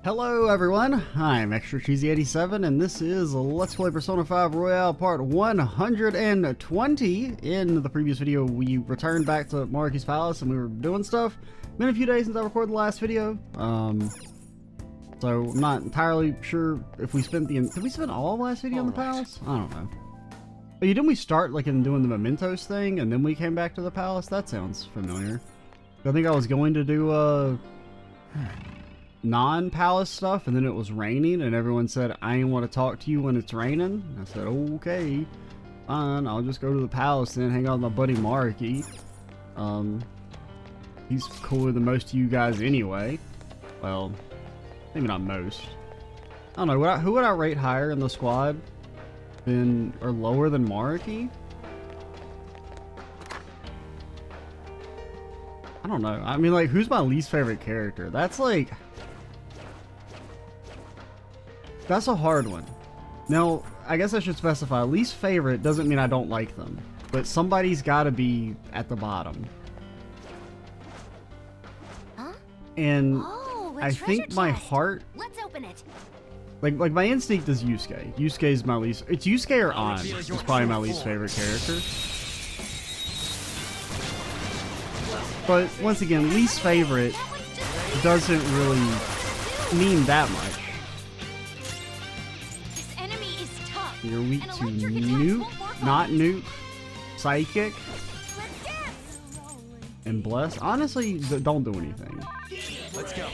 Hello everyone, I'm Extra Cheesy 87 and this is Let's Play Persona 5 Royale Part 120. In the previous video we returned back to Maruki's palace and we were doing stuff. Been a few days since I recorded the last video, so I'm not entirely sure if we spent did we spend all of last video in the palace? I don't know. But didn't we start like in doing the mementos thing and then we came back to the palace? That sounds familiar. I think I was going to do non-palace stuff, and then it was raining and everyone said I didn't want to talk to you when it's raining. I said okay, fine, I'll just go to the palace and hang out with my buddy Maruki. He's cooler than most of you guys anyway. Well, maybe not most. I don't know, who would I rate higher in the squad than or lower than Maruki? I don't know. I mean, like, who's my least favorite character? That's like, that's a hard one. Now, I guess I should specify, least favorite doesn't mean I don't like them, but somebody's gotta be at the bottom. Huh? And I think my heart, Let's open it. like my instinct is Yusuke. Yusuke's my least, it's Yusuke or An is probably my least favorite character. But once again, least favorite doesn't really mean that much. This enemy is tough. You're weak to nuke, not nuke, psychic, and bless. Honestly, don't do anything. Let's go.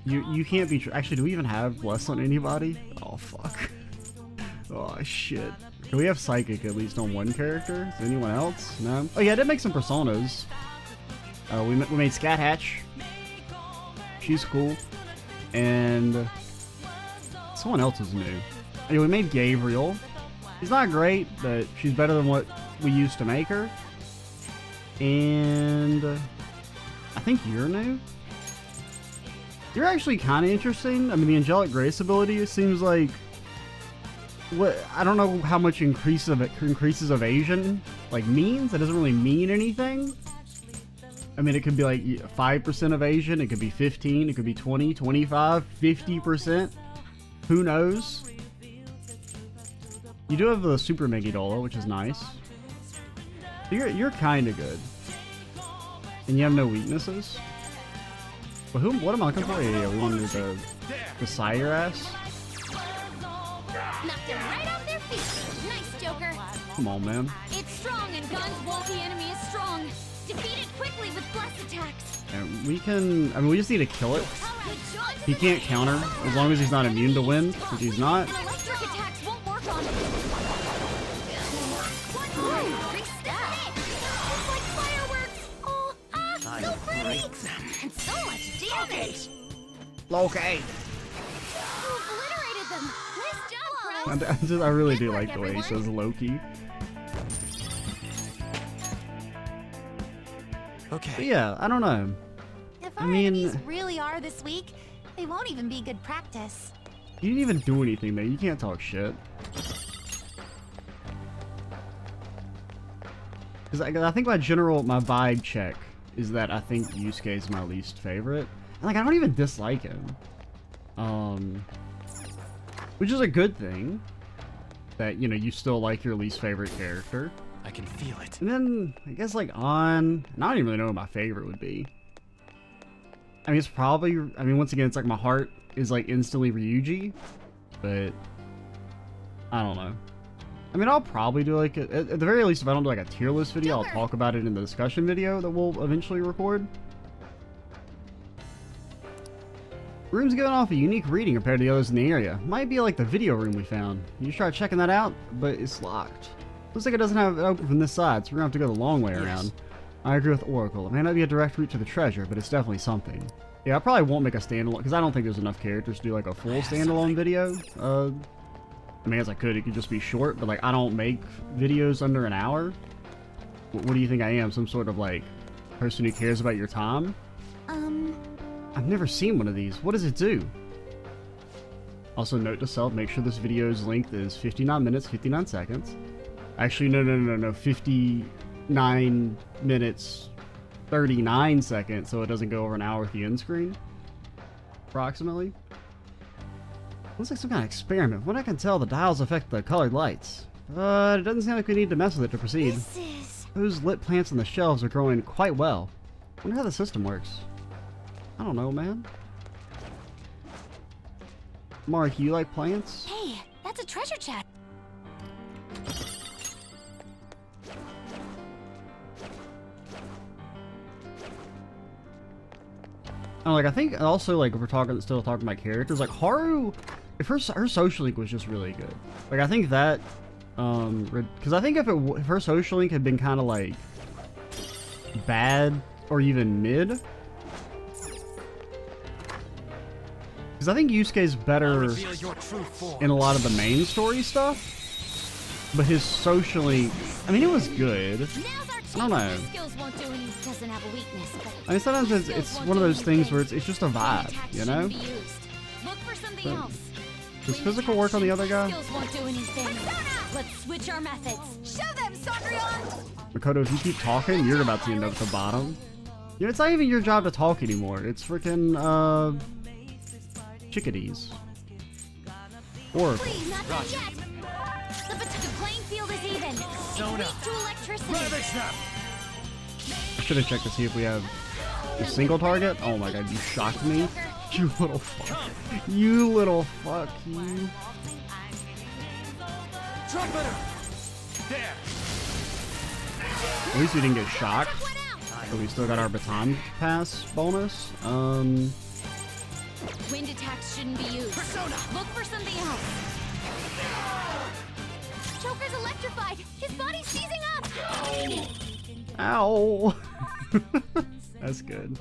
You can't be. Actually, do we even have bless on anybody? Oh fuck. Oh shit. Can we have psychic at least on one character? Is anyone else? No. Oh yeah, I did make some personas. We made Scat Hatch. She's cool. And someone else is new. Anyway, we made Gabriel. She's not great, but she's better than what we used to make her. And I think you're new. You're actually kind of interesting. I mean, the Angelic Grace ability, it seems like, what, I don't know how much increases evasion like means. It doesn't really mean anything. I mean, it could be like 5% evasion, it could be 15, it could be 20, 25, 50%. Who knows? You do have the Super Megidola, which is nice. You're kind of good. And you have no weaknesses. But what am I looking for? Yeah, we wanted to sire your ass. Knocked them right off their feet. Nice, Joker. Come on, man. It's strong and guns won't. The enemy is strong. Defeat it quickly with blast attacks. And we can. I mean, we just need to kill it. Good shot. He can't counter as long as he's not immune to wind, which he's not. And electric attacks won't work on it. Reset it. It's like fireworks. Oh, so pretty. And so much damage. Okay. You obliterated them. Nice job, Pro. I really do like the way he says Loki. Okay. But yeah, I don't know. If I our mean, enemies really are this weak, they won't even be good practice. you didn't even do anything there. You can't talk shit. Because I think my vibe check is that I think Yusuke is my least favorite. And like, I don't even dislike him. Which is a good thing. That, you know, you still like your least favorite character. I can feel it. And then, I guess like and I don't even really know what my favorite would be. I mean, it's probably, I mean, once again, it's like my heart is like instantly Ryuji. But, I don't know. I mean, I'll probably do like, at the very least, if I don't do like a tier list video, I'll talk about it in the discussion video that we'll eventually record. Room's giving off a unique reading compared to the others in the area. Might be like the video room we found. You should try checking that out, but it's locked. Looks like it doesn't have it open from this side, so we're gonna have to go the long way around. I agree with Oracle. It may not be a direct route to the treasure, but it's definitely something. Yeah, I probably won't make a standalone, because I don't think there's enough characters to do like a full standalone video. I mean, as I could, it could just be short, but like, I don't make videos under an hour. What do you think I am? Some sort of like person who cares about your time? I've never seen one of these. What does it do? Also, note to self, make sure this video's length is 59 minutes, 59 seconds. Actually, no, 59 minutes, 39 seconds, so it doesn't go over an hour with the end screen. approximately. Looks like some kind of experiment. From what I can tell, the dials affect the colored lights. But it doesn't seem like we need to mess with it to proceed. This is... Those lit plants on the shelves are growing quite well. I wonder how the system works. I don't know, man. Mark, you like plants? Hey, that's a treasure chest. I think also, like, if we're still talking about characters, like, Haru, if her social link was just really good. Like, I think that, because I think if her social link had been kind of, like, bad or even mid, because I think Yusuke's better in a lot of the main story stuff, but his social link, I mean, it was good. I don't know. Doesn't have a weakness, but I mean, sometimes it's one of those things where it's just a vibe, you know? look for something else. Does physical work on the other guy? Skills won't do anything. Let's switch our methods. Show them, Sakrion! Makoto, if you keep talking, you're about to end up at the bottom. You know, it's not even your job to talk anymore. It's freaking, chickadees. Oracle. Please, not done yet. The playing field is even. Zona. Weak to electricity. I should have checked to see if we have a single target. Oh my god, you shocked me. You little fuck. You little fuck, you. Trumpeter. There. At least we didn't get shocked. But we still got our baton pass bonus. Wind attacks shouldn't be used. Persona. Look for something else. Joker's electrified. His body's seizing up. Ow. That's good.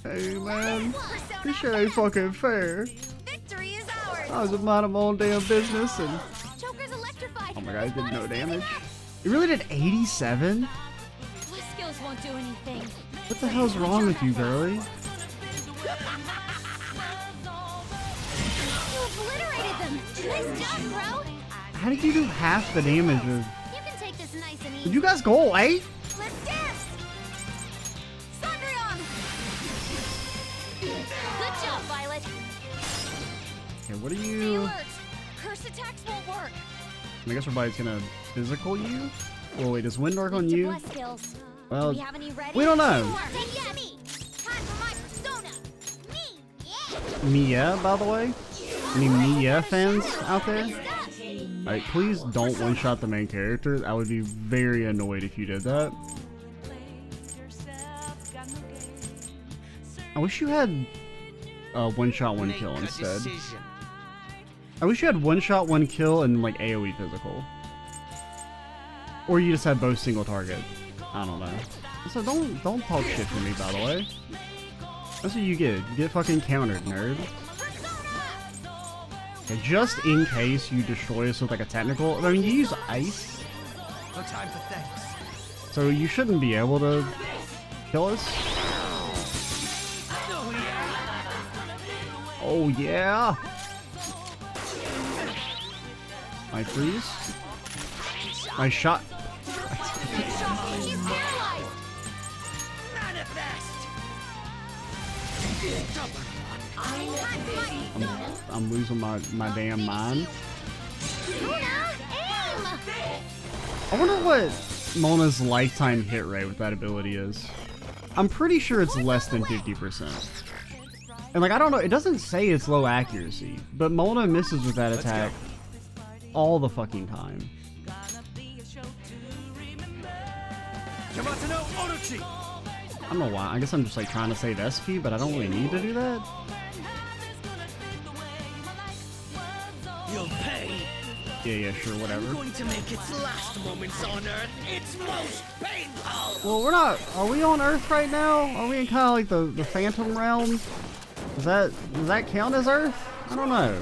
Hey man, this shit ain't fucking fair. Victory is ours. I was minding my own damn business and Joker's electrified. oh my god, it did no Body's damage. seizing It really did 87? up. My skills won't do anything. What the hell's wrong with you, girlie? You obliterated them. Nice job, bro. How did you do half the damage of... You can take this nice and easy. Did you guys go away? Let's dance! Sakrion! Good job, Violet. Okay, what are Stay you... alert. Curse attacks won't work. I guess everybody's gonna physical you? Oh wait, does wind work on Weak to you? bless skills. Well, Do we have any ready? we don't know. Take it to me. Time for my persona. Me. Yeah. Mia, by the way? Any Mia fans out there? Alright, please don't one-shot the main character. I would be very annoyed if you did that. I wish you had one-shot, one kill instead. I wish you had one-shot, one kill and like AoE physical. Or you just had both single target. I don't know. So don't talk shit to me, by the way. That's what you get. You get fucking countered, nerd. Okay, just in case you destroy us with like a technical. I mean, you use ice, No time for thanks. so you shouldn't be able to kill us. Oh yeah. My freeze. My shot. He's paralyzed. I'm losing my damn mind. Luna, aim! I wonder what Mona's lifetime hit rate with that ability is. I'm pretty sure it's less than 50%. And like, I don't know, it doesn't say it's low accuracy, but Mona misses with that attack all the fucking time. Yamato no Orochi. I don't know why, I guess I'm just like trying to save SP, but I don't really need to do that. You'll pay. Yeah, sure, whatever. Going to make its last moments on Earth its most painful. Well, we're not, are we on Earth right now? Are we in kind of like the Phantom Realm? Does that count as Earth? I don't know.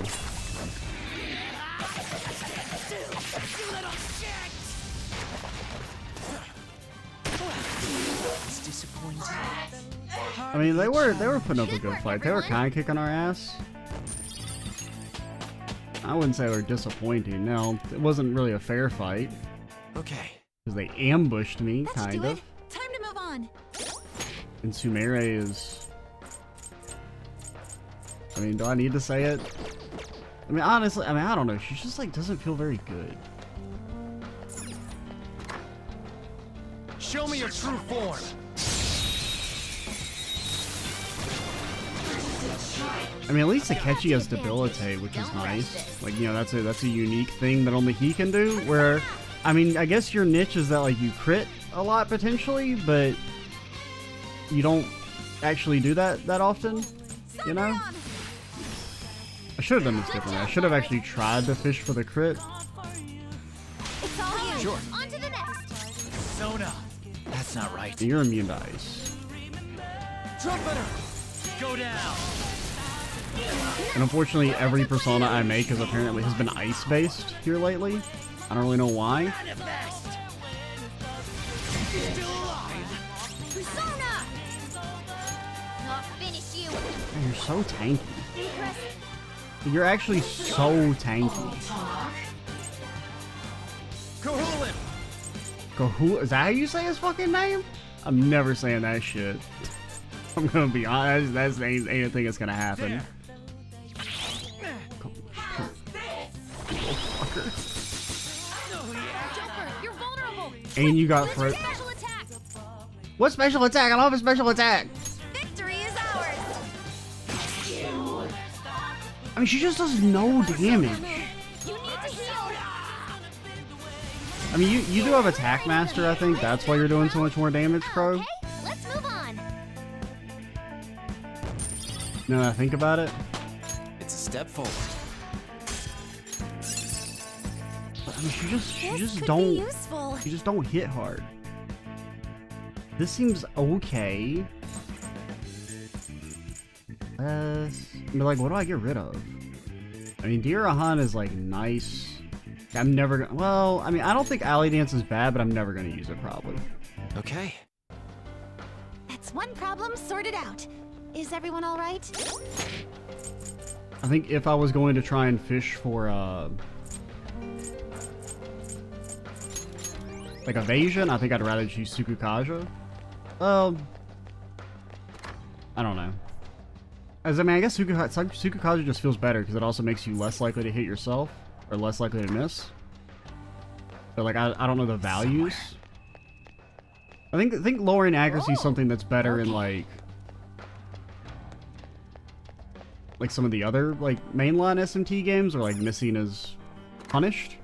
It's disappointing. I mean, they were putting up a good fight. They were kind of kicking our ass. I wouldn't say they were disappointing. No, it wasn't really a fair fight Okay. because they ambushed me, Let's kind do of. it. Time to move on. And Sumire is I mean, do I need to say it? I mean, honestly, I don't know. She just like doesn't feel very good. Show me your true form. I mean, at least Akechi has Debilitate, which is nice. Like, you know, that's a unique thing that only he can do. Where, I mean, I guess your niche is that like you crit a lot potentially, but you don't actually do that often. You know? I should have done this differently. I should have actually tried to fish for the crit. It's all you. Sure. On to the next. Sona. That's not right. You're immune to ice. Trumpeter. Go down. And unfortunately, every persona I make has apparently been ice-based here lately. I don't really know why. Manifest. Still alive. Persona! I'll finish you. Man, you're so tanky. You're actually so tanky. Kahulin. Kahul, is that how you say his fucking name? I'm never saying that shit. I'm gonna be honest, that's ain't a thing that's gonna happen. There. Joker, you're vulnerable. And you got Blizzard fro- special attack. What special attack? I love a special attack. Victory is ours. I mean, she just does no damage. You need to heal. I mean, you do have Attack Master, I think. That's why you're doing so much more damage, Crow. Okay, let's move on. Now that I think about it. It's a step forward. I mean, she just This could don't. be useful. You just don't hit hard. This seems okay. But like, what do I get rid of? I mean, Dirahan is like nice. I'm never gonna. Well, I mean, I don't think Alley Dance is bad, but I'm never gonna use it probably. Okay. That's one problem sorted out. Is everyone all right? I think if I was going to try and fish for like evasion, I think I'd rather choose Sukukaja. I don't know. I mean, I guess Sukukaja just feels better because it also makes you less likely to hit yourself or less likely to miss. But like, I don't know the values. I think lowering accuracy is something that's better in like some of the other like mainline SMT games where like missing is punished.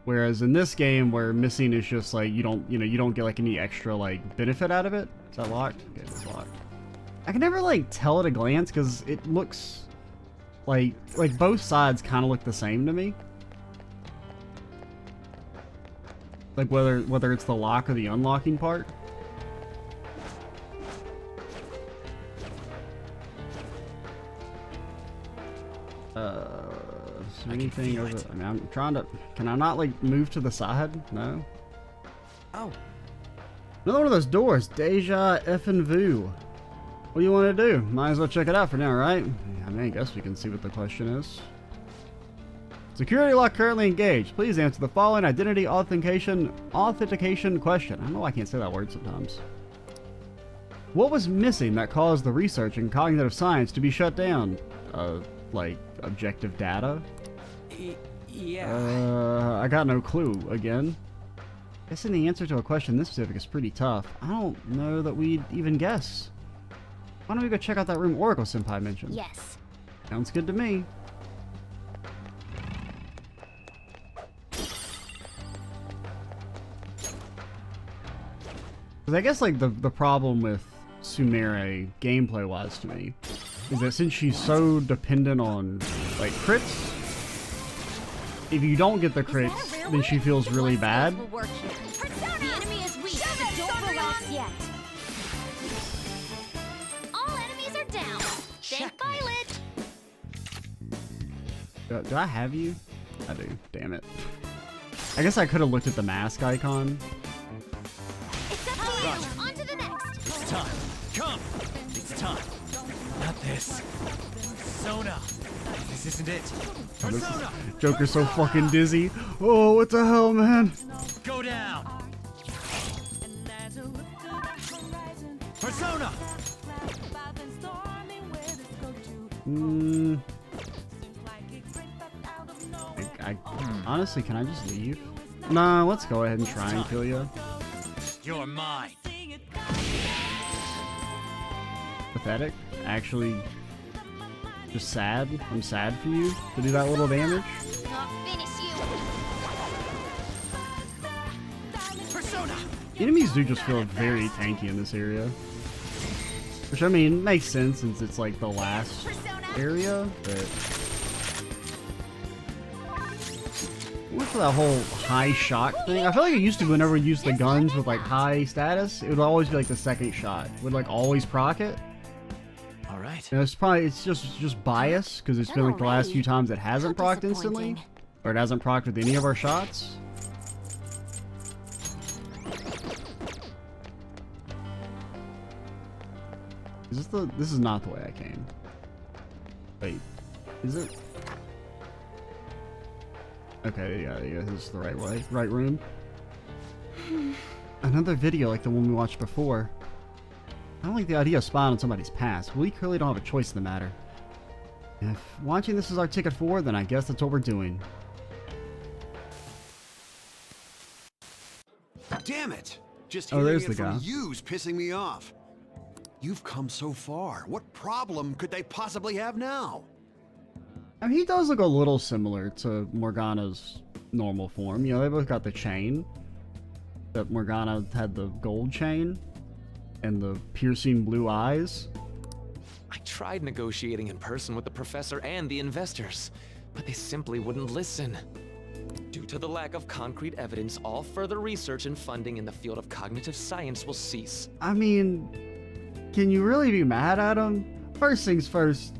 Whereas in this game where missing is just like you don't get like any extra like benefit out of it. Is that locked? Okay, it's locked. I can never like tell at a glance because it looks like both sides kind of look the same to me. Like whether it's the lock or the unlocking part. Is there anything over? I mean, I'm trying to. Can I not like move to the side? No. Oh. Another one of those doors. Deja effing vu. What do you want to do? Might as well check it out for now, right? I mean, I guess we can see what the question is. Security lock currently engaged. Please answer the following identity authentication question. I don't know why I can't say that word sometimes. What was missing that caused the research in cognitive science to be shut down? Like objective data? Yeah. I got no clue again. Guessing the answer to a question this specific is pretty tough. I don't know that we'd even guess. Why don't we go check out that room Oracle Senpai mentioned? Yes. Sounds good to me. Because I guess like the problem with Sumire gameplay wise to me is that since she's so dependent on like crits, if you don't get the crits, then she feels really bad. Will work here. The enemy is weak, but don't relax yet. All enemies are down. Thank Violet. Do I have you? I do. Damn it. I guess I could have looked at the mask icon. It's up to you. On to the next. It's time. Come. It's time. Not this. Sona. This isn't it. Persona. Joker's so fucking dizzy. Oh, what the hell, man? Go down. Persona. Honestly, can I just leave? Nah, let's go ahead and try and kill you. You're mine. Pathetic. Actually, just sad. I'm sad for you to do that little damage. I'll finish you. Persona. Enemies do just feel very tanky in this area. Which, I mean, makes sense since it's like the last area, but... What's that whole high shock thing? I feel like it used to be whenever we used the guns with like high status, it would always be like the second shot. It would like always proc it. Alright. And it's just bias, because it's been like the last few times it hasn't procced instantly. Or it hasn't procced with any of our shots. This is not the way I came. Wait, is it? Okay, yeah, this is the right way, right room. Another video like the one we watched before. I don't like the idea of spying on somebody's past. We clearly don't have a choice in the matter. If watching this is our ticket forward, then I guess that's what we're doing. Damn it! Just Oh, hearing there's it the from guy. you's pissing me off. You've come so far. What problem could they possibly have now? I mean, he does look a little similar to Morgana's normal form. You know, they both got the chain. But Morgana had the gold chain and the piercing blue eyes. I tried negotiating in person with the professor and the investors, but they simply wouldn't listen. Due to the lack of concrete evidence, all further research and funding in the field of cognitive science will cease. I mean, can you really be mad at him? First things first,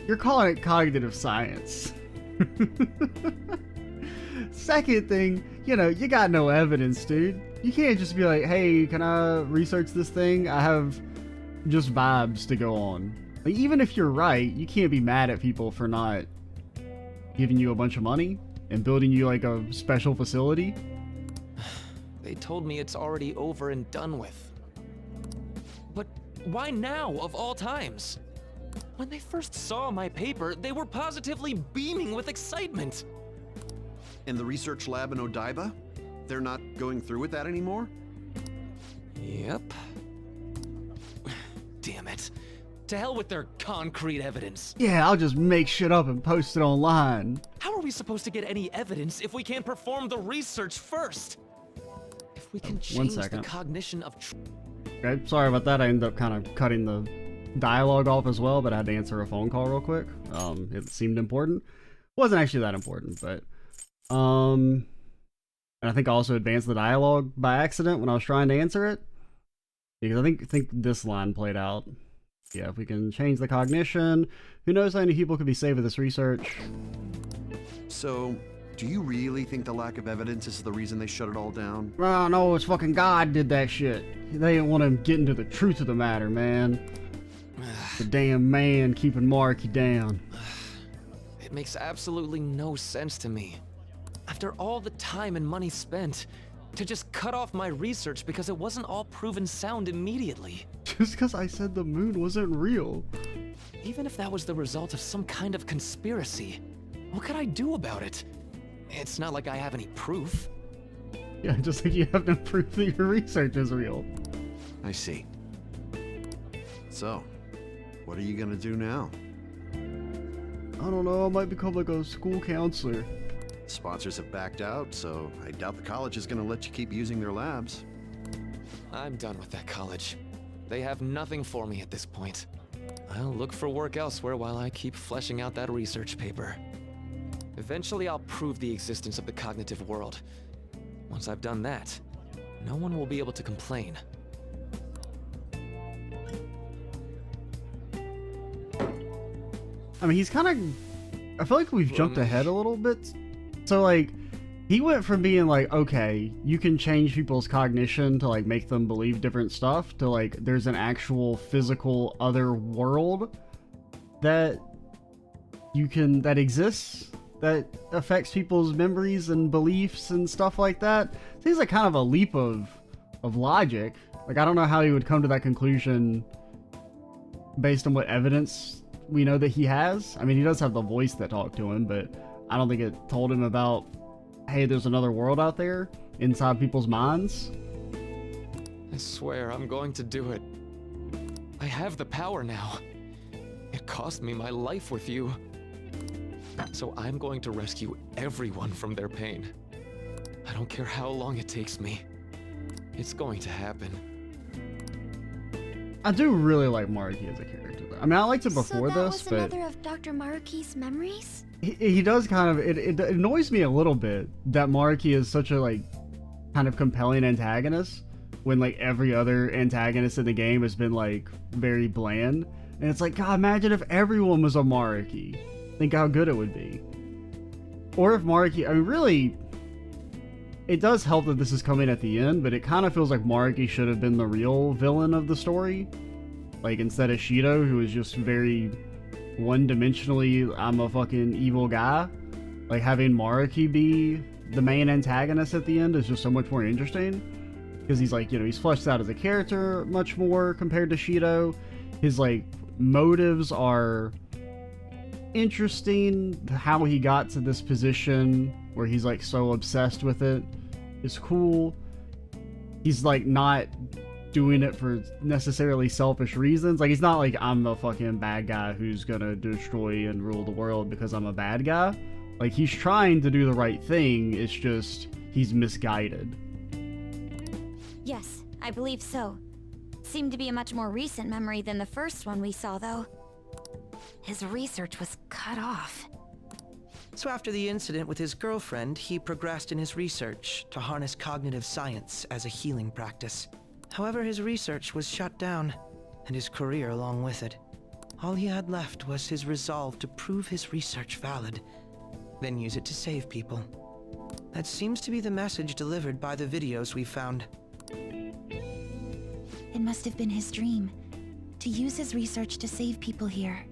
you're calling it cognitive science. Second thing, you know, you got no evidence, dude. You can't just be like, hey, can I research this thing? I have just vibes to go on. Like, even if you're right, you can't be mad at people for not giving you a bunch of money and building you like a special facility. They told me it's already over and done with. But why now, of all times? When they first saw my paper, they were positively beaming with excitement. In the research lab in Odaiba? They're not going through with that anymore? Yep. Damn it. To hell with their concrete evidence. Yeah, I'll just make shit up and post it online. How are we supposed to get any evidence if we can't perform the research first? If we can change the second. cognition of Okay, sorry about that. I ended up kind of cutting the dialogue off as well, but I had to answer a phone call real quick. It seemed important. Wasn't actually that important, but and I think I also advanced the dialogue by accident when I was trying to answer it, because I think this line played out. Yeah, if we can change the cognition, who knows how many people could be saved with this research. So, do you really think the lack of evidence is the reason they shut it all down? Oh no, it's fucking God did that shit. They didn't want him getting to the truth of the matter, man. The damn man keeping Maruki down. It makes absolutely no sense to me. After all the time and money spent, to just cut off my research because it wasn't all proven sound immediately. Just because I said the moon wasn't real. Even if that was the result of some kind of conspiracy, what could I do about it? It's not like I have any proof. Yeah, just like you have no proof that your research is real. I see. So, what are you gonna do now? I don't know, I might become like a school counselor. Sponsors have backed out, so I doubt the college is gonna let you keep using their labs. I'm done with that college. They have nothing for me at this point. I'll look for work elsewhere while I keep fleshing out that research paper. Eventually I'll prove the existence of the cognitive world. Once I've done that, no one will be able to complain. I mean, he's kind of... I feel like we've jumped ahead a little bit. So, like, he went from being like, okay, you can change people's cognition to, like, make them believe different stuff, to, like, there's an actual physical other world that that exists, that affects people's memories and beliefs and stuff like that. Seems like kind of a leap of logic. Like, I don't know how he would come to that conclusion based on what evidence we know that he has. I mean, he does have the voice that talked to him, but I don't think it told him about, hey, there's another world out there inside people's minds. I swear I'm going to do it. I have the power now. It cost me my life with you. So I'm going to rescue everyone from their pain. I don't care how long it takes me. It's going to happen. I do really like Maruki as a character, though. I mean, I liked him before so that this, was but another of Dr. Maruki's memories? he does kind of, it annoys me a little bit that Maruki is such a, like, kind of compelling antagonist when, like, every other antagonist in the game has been, like, very bland. And it's like, God, imagine if everyone was a Maruki. Think how good it would be. Or if Maruki, I mean, really, it does help that this is coming at the end, but it kind of feels like Maruki should have been the real villain of the story. Like, instead of Shido, who is just very one-dimensionally, I'm a fucking evil guy. Like, having Maruki be the main antagonist at the end is just so much more interesting. Because he's like, you know, he's fleshed out as a character much more compared to Shido. His, like, motives are interesting. How he got to this position where he's, like, so obsessed with it is cool. He's, like, not doing it for necessarily selfish reasons. Like, he's not like, I'm a fucking bad guy who's gonna destroy and rule the world because I'm a bad guy. Like, he's trying to do the right thing, it's just he's misguided. Yes, I believe so. Seemed to be a much more recent memory than the first one we saw, though. His research was cut off. So after the incident with his girlfriend, he progressed in his research to harness cognitive science as a healing practice. However, his research was shut down, and his career along with it. All he had left was his resolve to prove his research valid, then use it to save people. That seems to be the message delivered by the videos we found. It must have been his dream, to use his research to save people here.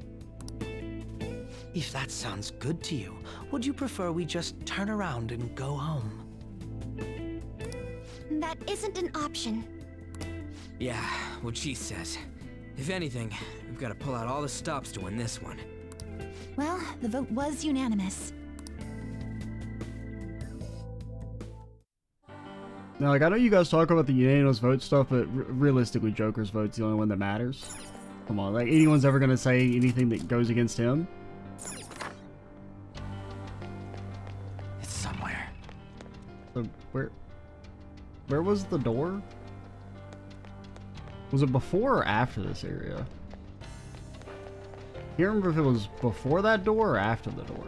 If that sounds good to you, would you prefer we just turn around and go home? That isn't an option. Yeah, what she says. If anything, we've got to pull out all the stops to win this one. Well, the vote was unanimous. Now, like, I know you guys talk about the unanimous vote stuff, but realistically, Joker's vote's the only one that matters. Come on, like, anyone's ever gonna say anything that goes against him? It's somewhere. So, where was the door? Was it before or after this area? I can't remember if it was before that door or after the door.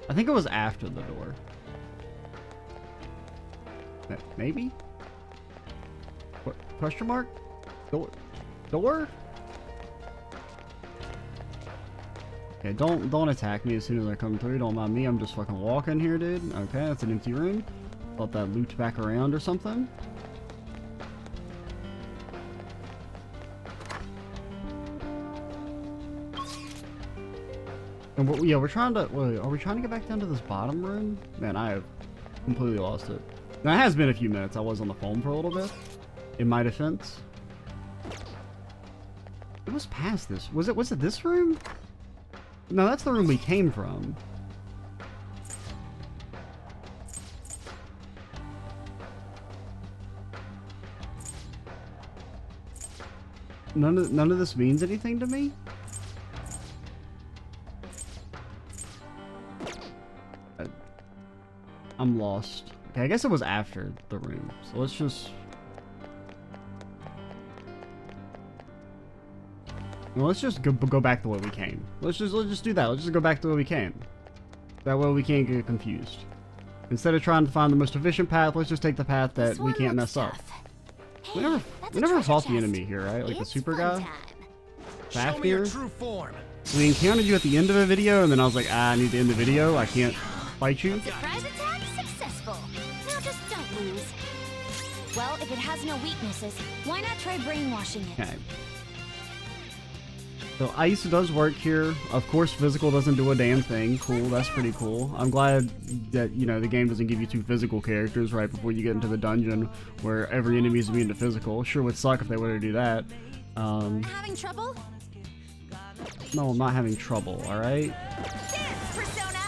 I think it was after the door. Maybe? What? Question mark? Door? Door? Okay, don't attack me as soon as I come through. Don't mind me. I'm just fucking walking here, dude. Okay, that's an empty room. Thought that looped back around or something. And yeah, we're trying to. Wait, are we trying to get back down to this bottom room? Man, I have completely lost it. Now, it has been a few minutes. I was on the phone for a little bit. In my defense. It was past this. Was it this room? No, that's the room we came from. None of this means anything to me? I'm lost. Okay, I guess it was after the room. So let's just... Well, let's just go back the way we came. Let's just do that. Let's just go back the way we came. That way we can't get confused. Instead of trying to find the most efficient path, let's just take the path that we can't mess up. We never fought the enemy here, right? Like the super guy? Fafnir? True form. We encountered you at the end of a video, and then I was like, I need to end the video. I can't fight you. Surprise attack successful. Now just don't lose. Well, if it has no weaknesses, why not try brainwashing it? Okay. So ice does work here. Of course, physical doesn't do a damn thing. Cool, that's pretty cool. I'm glad that, you know, the game doesn't give you two physical characters right before you get into the dungeon where every enemy is immune to physical. Sure would suck if they were to do that. Having trouble? No, I'm not having trouble, alright? Dance, Persona!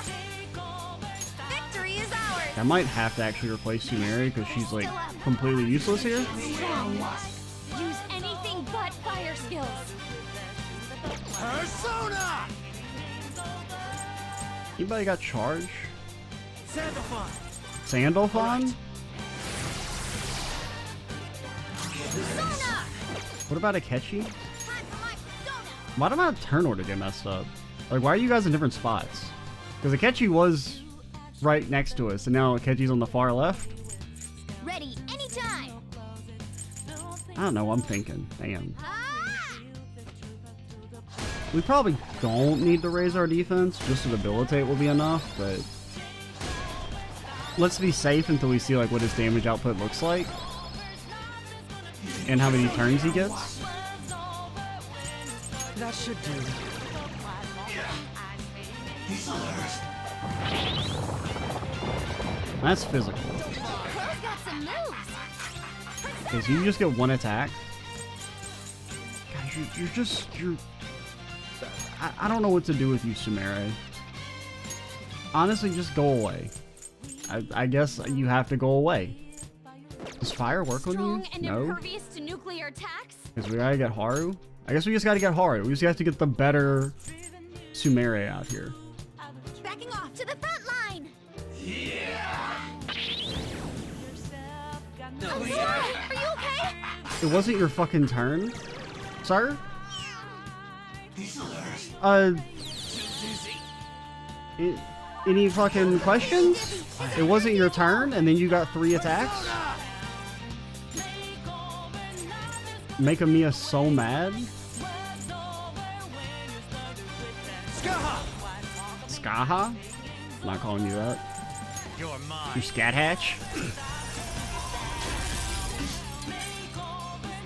Victory is ours! I might have to actually replace Sumeri because she's like completely useless here. Strong. Use anything but fire skills. Persona! Anybody got charge? Solidified. Sandalphon? Persona! What about Akechi? Time for my Persona! Why did my turn order get messed up? Like, why are you guys in different spots? Because Akechi was right next to us, and now Akechi's on the far left? Ready anytime! I don't know, I'm thinking. Damn. Ah! We probably don't need to raise our defense, just to debilitate will be enough, but... Let's be safe until we see like what his damage output looks like. And how many turns he gets. That should do. That's physical. Crow's got some moves! Okay, so you just get one attack. God, you're I don't know what to do with you, Sumeri. Honestly, just go away. I guess you have to go away. Does fire work on Strong you? and No? impervious to nuclear attacks? Because we gotta get Haru? I guess we just gotta get Haru. We just have to get the better Sumeri out here. Backing off to the front line! I'm sorry! Are you okay? It wasn't your fucking turn, sir? Any fucking questions? It wasn't your turn, and then you got 3 attacks? Making Mia so mad? Skaha? I'm not calling you that. You're mine. You scat hatch?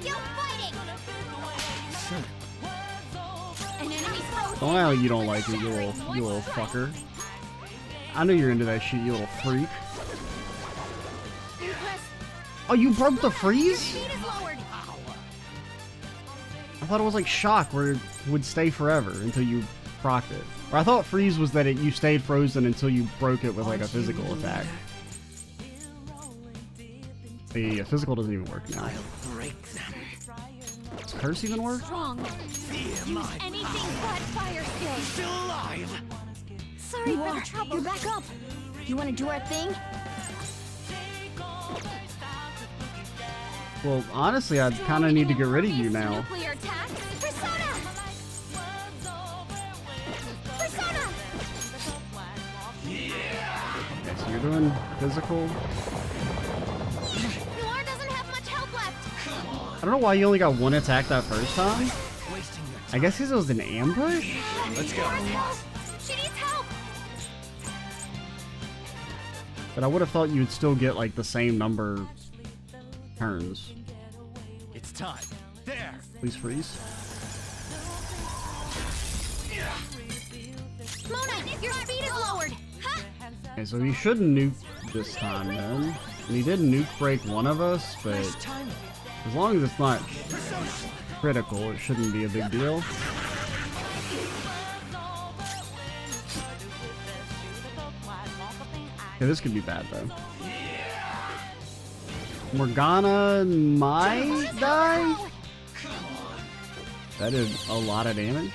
Still fighting! An enemy's foe. Don't act like you don't like it, you little fucker. I know you're into that shit, you little freak. Impress. Oh, you broke the freeze? Speed is lowered. I thought it was like shock where it would stay forever until you procced it. Or I thought freeze was that you stayed frozen until you broke it with like a physical attack. The physical doesn't even work now. Break them. Does curse even work? Strong. Use anything but fire skills. Still alive. Sorry for the trouble. You're back up. You want to do our thing? Well, honestly, I kind of need to get rid of you Impervious to now. Nuclear attacks. Persona! Persona! Okay, so you're doing physical. Noir doesn't have much help left. I don't know why you only got 1 attack that first time. I guess because it was an ambush? Let's go. Noir's help. She needs help. But I would have thought you would still get like the same number turns. It's time. There. Please freeze. Mona, your speed is lowered. Huh? Okay, so he should nuke this time then. And he did nuke break one of us, but as long as it's not critical, it shouldn't be a big deal. Okay, this could be bad though. Morgana might die? That did a lot of damage.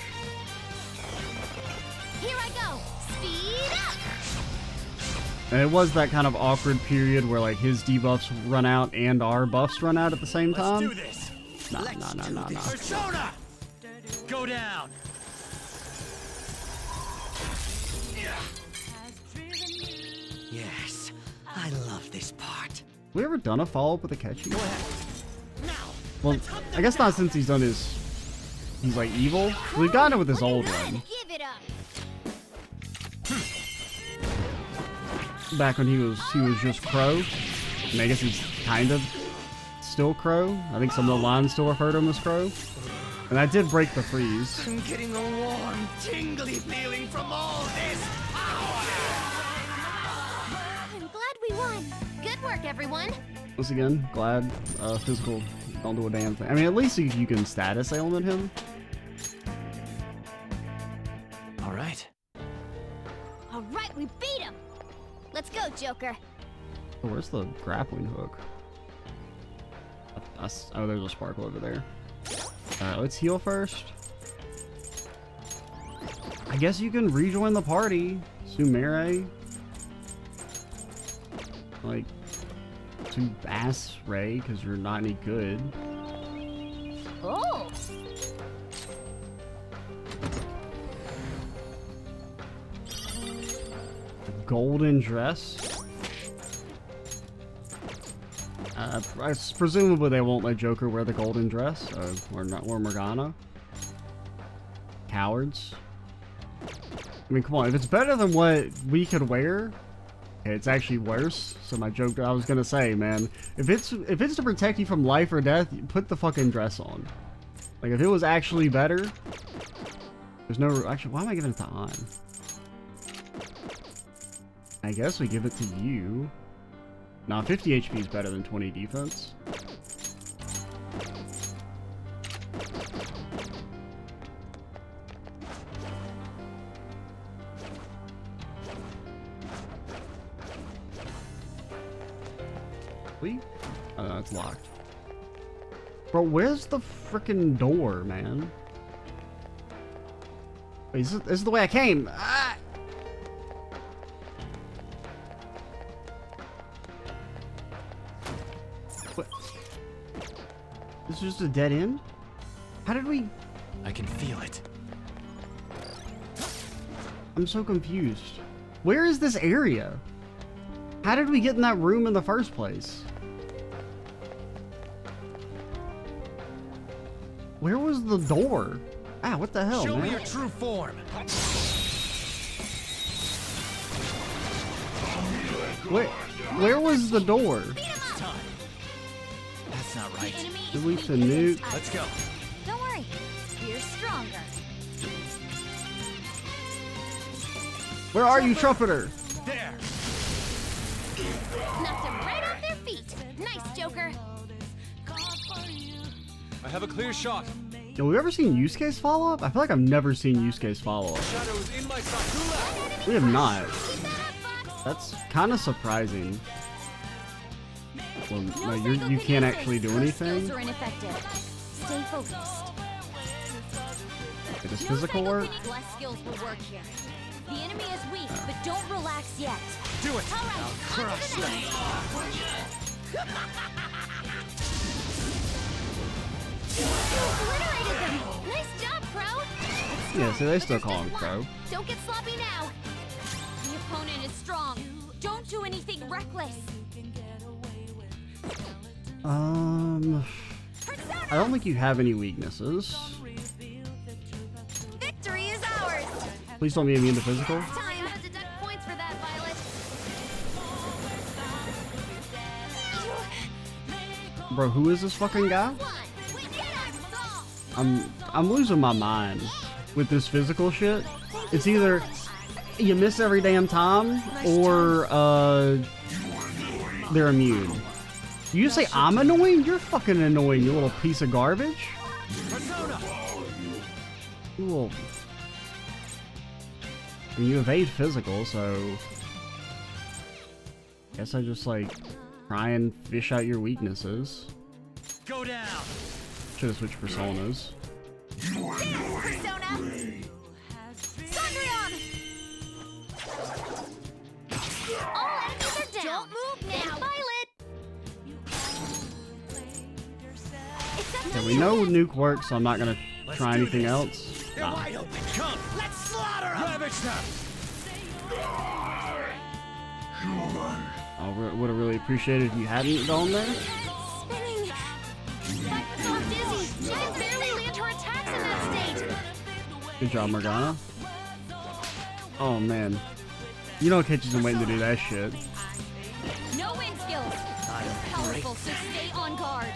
Here I go. Speed up. And it was that kind of awkward period where like his debuffs run out and our buffs run out at the same Let's do time. this. Nah. Persona. Go down. Yes, I love this part. Have we ever done a follow-up with Akechi? Go ahead. Now. Well, I guess not since he's done his... He's like evil. We've gotten it with his old one. Give it up. Back when he was just Crow. And I guess he's kind of still Crow. I think some of the lines still refer to him as Crow. And I did break the freeze. I'm getting a warm, tingly feeling from all this power. I'm glad we won. Good work, everyone. Once again, glad physical don't do a damn thing. I mean, at least you can status ailment him. All right, we beat him. Let's go, Joker. Oh, where's the grappling hook? Oh, there's a sparkle over there. Alright, let's heal first. I guess you can rejoin the party. Sumere. Like, to Bass Ray, because you're not any good. Oh. Golden dress. Presumably they won't let Joker wear the golden dress, or Morgana. Cowards. I mean, come on, if it's better than what we could wear, okay, it's actually worse. So my joke, I was gonna say, man, if it's to protect you from life or death, put the fucking dress on. Like, if it was actually better, there's no, actually, why am I giving it to On? I guess we give it to you. Nah, 50 HP is better than 20 defense. Oh, no, it's locked. Bro, where's the frickin' door, man? Wait, this is the way I came. Ah! What? This is just a dead end? How did we... I can feel it. I'm so confused. Where is this area? How did we get in that room in the first place? Where was the door? Ah, what the hell, Show man? me your true form. Where was the door? It's time. That's not right. Delete the nuke. Let's go. Don't worry, we're stronger. Where are you, trumpeter? There. Knocked them right off their feet. Nice, Joker. I have a clear shot. Have we ever seen Yusuke's follow-up? I feel like I've never seen Yusuke's follow-up. Shadow is in my sight. We have not. Keep that up, Fox. That's kind of surprising. Well, no, you can't actually do anything. Skills are ineffective. Stay focused. Does physical work? Less skills will work here. The enemy is weak, but don't relax yet. Do it. All right, Crush them. you obliterated them. Nice job, Pro. Yeah, so they still call him Crow. Don't get sloppy now. The opponent is strong. Don't do anything reckless. I don't think you have any weaknesses. Victory is ours. Please don't be immune to physical. Time to deduct points for that, Violet. Bro, who is this fucking guy? We did it. I'm losing my mind with this physical shit. It's either you miss every damn time or they're immune. You say I'm annoying? You're fucking annoying, you little piece of garbage. You will... I mean, you evade physical, so... Guess I just, like, try and fish out your weaknesses. Go down. Should've switched personas. Persona. Sondrion. All enemies are down. Don't move now, Violet. Okay, we know Nuke works, so I'm not gonna try anything else. They're wide open. Come. Let's slaughter them. Ravage them. I would have really appreciated if you hadn't gone there. Spinning. I'm dizzy. She can barely land her attacks in that state. Good job, Morgana. Oh man. You know Kitchen's waiting to do that shit. No wind skills. You're powerful, so stay on guard.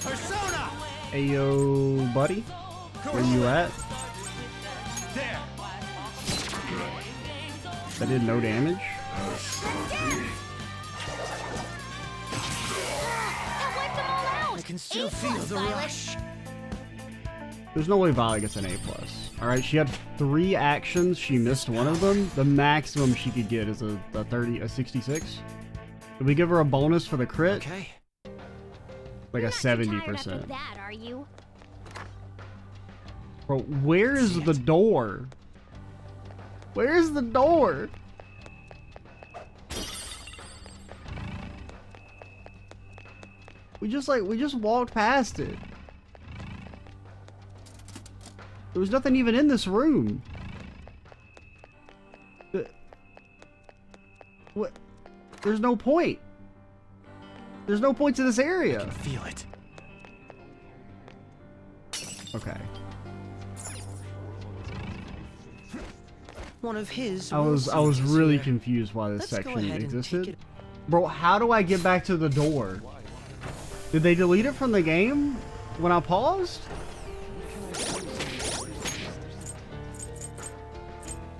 Persona. Ayo, buddy. Where you at? There. That did no damage. That wiped them all out. I can still A+, feel the Violet. rush. There's no way Violet gets an A+. Alright, she had 3 actions. She missed one of them. The maximum she could get is a 66. Did we give her a bonus for the crit? Okay. Like a You're not too tired 70%. after that, are you? Bro, where is the door? Where's the door? We just walked past it. There was nothing even in this room. What? There's no point. There's no point to this area. Feel it. Okay. One of his. I was seeds really here. confused why this Let's go section ahead and take existed. it- Bro, how do I get back to the door? Did they delete it from the game when I paused?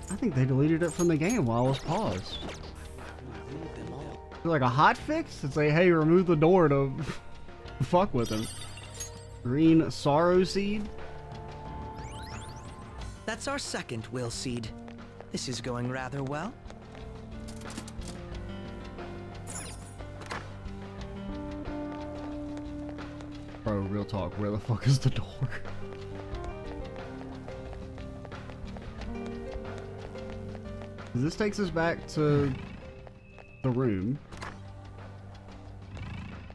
I think they deleted it from the game while I was paused. Is it like a hot fix? It's like, hey, remove the door to fuck with him. Green sorrow seed? That's our second will seed. This is going rather well. Bro, real talk, where the fuck is the door? This takes us back to the room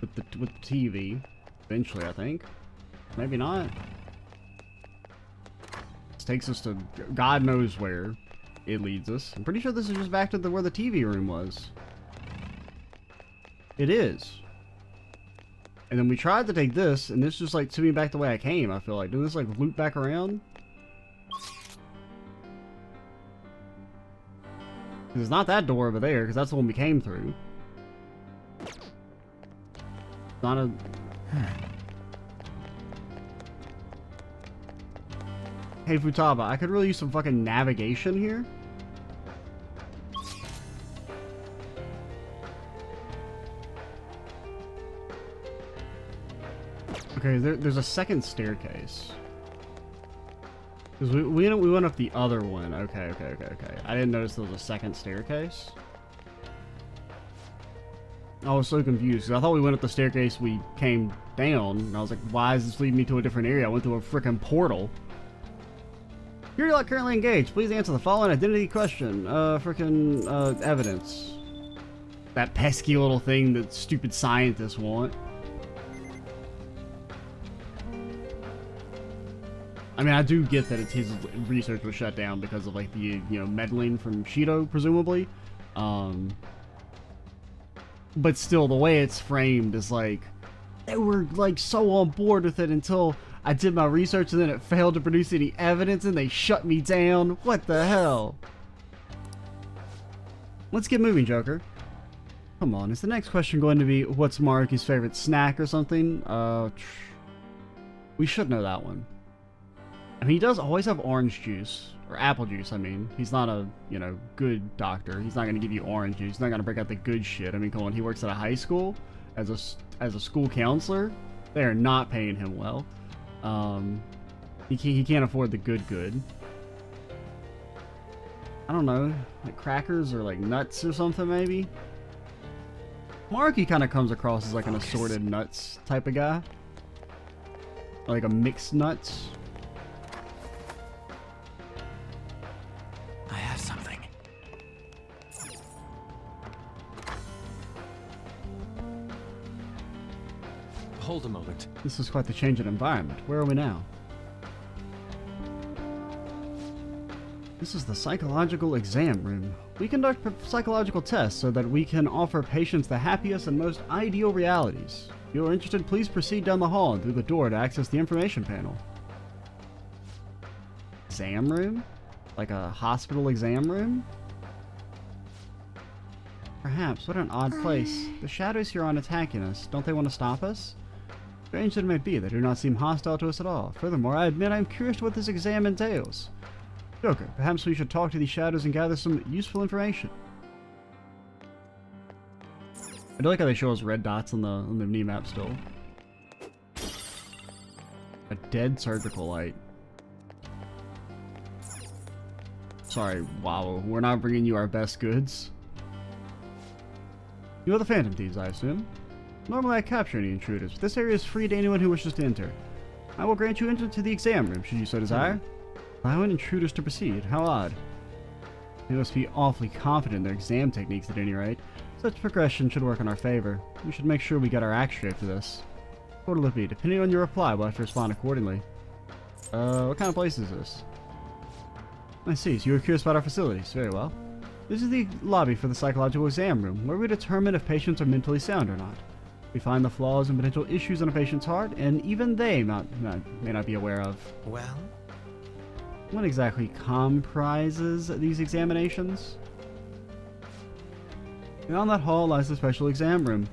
with the TV. Eventually, I think. Maybe not. This takes us to God knows where it leads us. I'm pretty sure this is just back to where the TV room was. It is. And then we tried to take this, and this just like took me back the way I came, I feel like. Did this like loop back around? It's not that door over there, because that's the one we came through. It's not a... Hey Futaba, I could really use some fucking navigation here. Okay, there's a second staircase. Because we went up the other one. Okay. I didn't notice there was a second staircase. I was so confused, because I thought we went up the staircase, we came down, and I was like, why is this leading me to a different area? I went through a freaking portal. You're not currently engaged. Please answer the following identity question. Evidence. That pesky little thing that stupid scientists want. I mean, I do get that his research was shut down because of, like, the, you know, meddling from Shido, presumably. But still, the way it's framed is, like, they were, like, so on board with it until I did my research and then it failed to produce any evidence and they shut me down. What the hell? Let's get moving, Joker. Come on, is the next question going to be, what's Maruki's favorite snack or something? We should know that one. I mean, he does always have orange juice, or apple juice, I mean. He's not a, you know, good doctor. He's not going to give you orange juice. He's not going to break out the good shit. I mean, come on, he works at a high school as a school counselor. They are not paying him well. He can't afford the good. I don't know, like crackers or like nuts or something maybe? Maruki kind of comes across as like an assorted nuts type of guy. Like a mixed nuts. I have something. Hold a moment. This is quite the change in environment. Where are we now? This is the psychological exam room. We conduct psychological tests so that we can offer patients the happiest and most ideal realities. If you are interested, please proceed down the hall and through the door to access the information panel. Exam room? Like a hospital exam room? Perhaps. What an odd place. The shadows here aren't attacking us. Don't they want to stop us? Strange that it may be, they do not seem hostile to us at all. Furthermore, I admit I am curious to what this exam entails. Joker, perhaps we should talk to these shadows and gather some useful information. I do like how they show us red dots on the knee map still. A dead surgical light. sorry, wow, we're not bringing you our best goods. You are the Phantom Thieves, I assume? Normally I capture any intruders, but this area is free to anyone who wishes to enter. I will grant you entry to the exam room, should you so desire. Allowing intruders to proceed, how odd. They must be awfully confident in their exam techniques at any rate. Such progression should work in our favor. We should make sure we get our act straight for this. What will it be? Depending on your reply, we'll have to respond accordingly. What kind of place is this? I see, so you were curious about our facilities. Very well. This is the lobby for the psychological exam room, where we determine if patients are mentally sound or not. We find the flaws and potential issues in a patient's heart, and even they may not be aware of. Well? What exactly comprises these examinations? Beyond that hall lies the special exam room.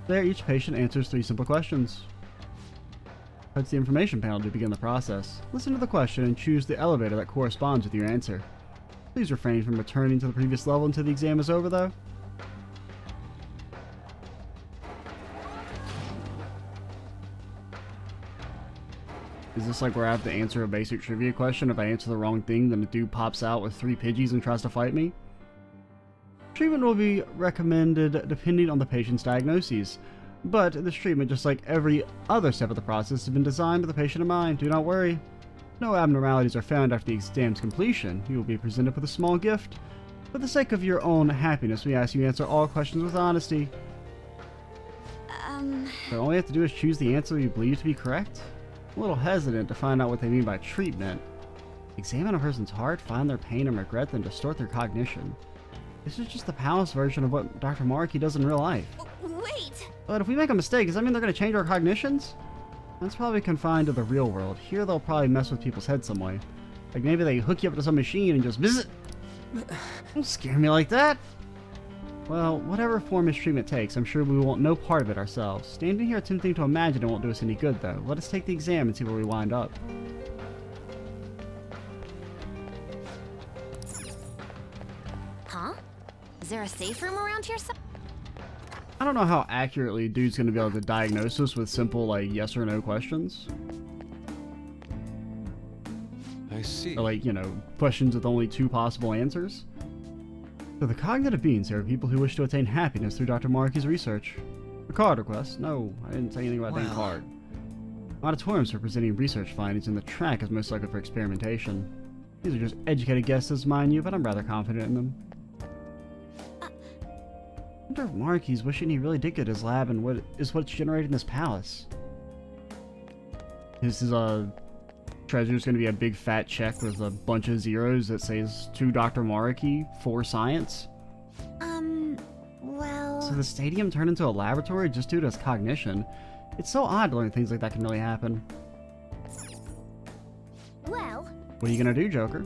There, each patient answers 3 simple questions. Touch the information panel to begin the process. Listen to the question and choose the elevator that corresponds with your answer. Please refrain from returning to the previous level until the exam is over, though. Is this like where I have to answer a basic trivia question? If I answer the wrong thing, then a dude pops out with 3 Pidgeys and tries to fight me? Treatment will be recommended depending on the patient's diagnoses. But this treatment, just like every other step of the process, has been designed with the patient in mind. Do not worry. No abnormalities are found after the exam's completion. You will be presented with a small gift. For the sake of your own happiness, we ask you to answer all questions with honesty. So all you have to do is choose the answer you believe to be correct? I'm a little hesitant to find out what they mean by treatment. Examine a person's heart, find their pain and regret, then distort their cognition. This is just the palace version of what Dr. Maruki does in real life. Wait! But if we make a mistake, does that mean they're going to change our cognitions? That's probably confined to the real world. Here they'll probably mess with people's heads some way. Like maybe they hook you up to some machine and just visit. Don't scare me like that! Well, whatever form his treatment takes, I'm sure we want no part of it ourselves. Standing here attempting to imagine it won't do us any good, though. Let us take the exam and see where we wind up. Huh? Is there a safe room around here? I don't know how accurately dude's going to be able to diagnose us with simple, like, yes or no questions. I see. Or, like, you know, questions with only 2 possible answers. So the cognitive beings here are people who wish to attain happiness through Dr. Maruki's research. A card request? No, I didn't say anything about that card. Auditoriums for presenting research findings, and the track is most likely for experimentation. These are just educated guesses, mind you, but I'm rather confident in them. I wonder if Maruki's wishing he really did get his lab and what's generating this palace. This is treasure's going to be a big fat check with a bunch of zeros that says to Dr. Maruki for science. Well... So the stadium turned into a laboratory just due to his cognition. It's so odd to learn things like that can really happen. Well... What are you going to do, Joker?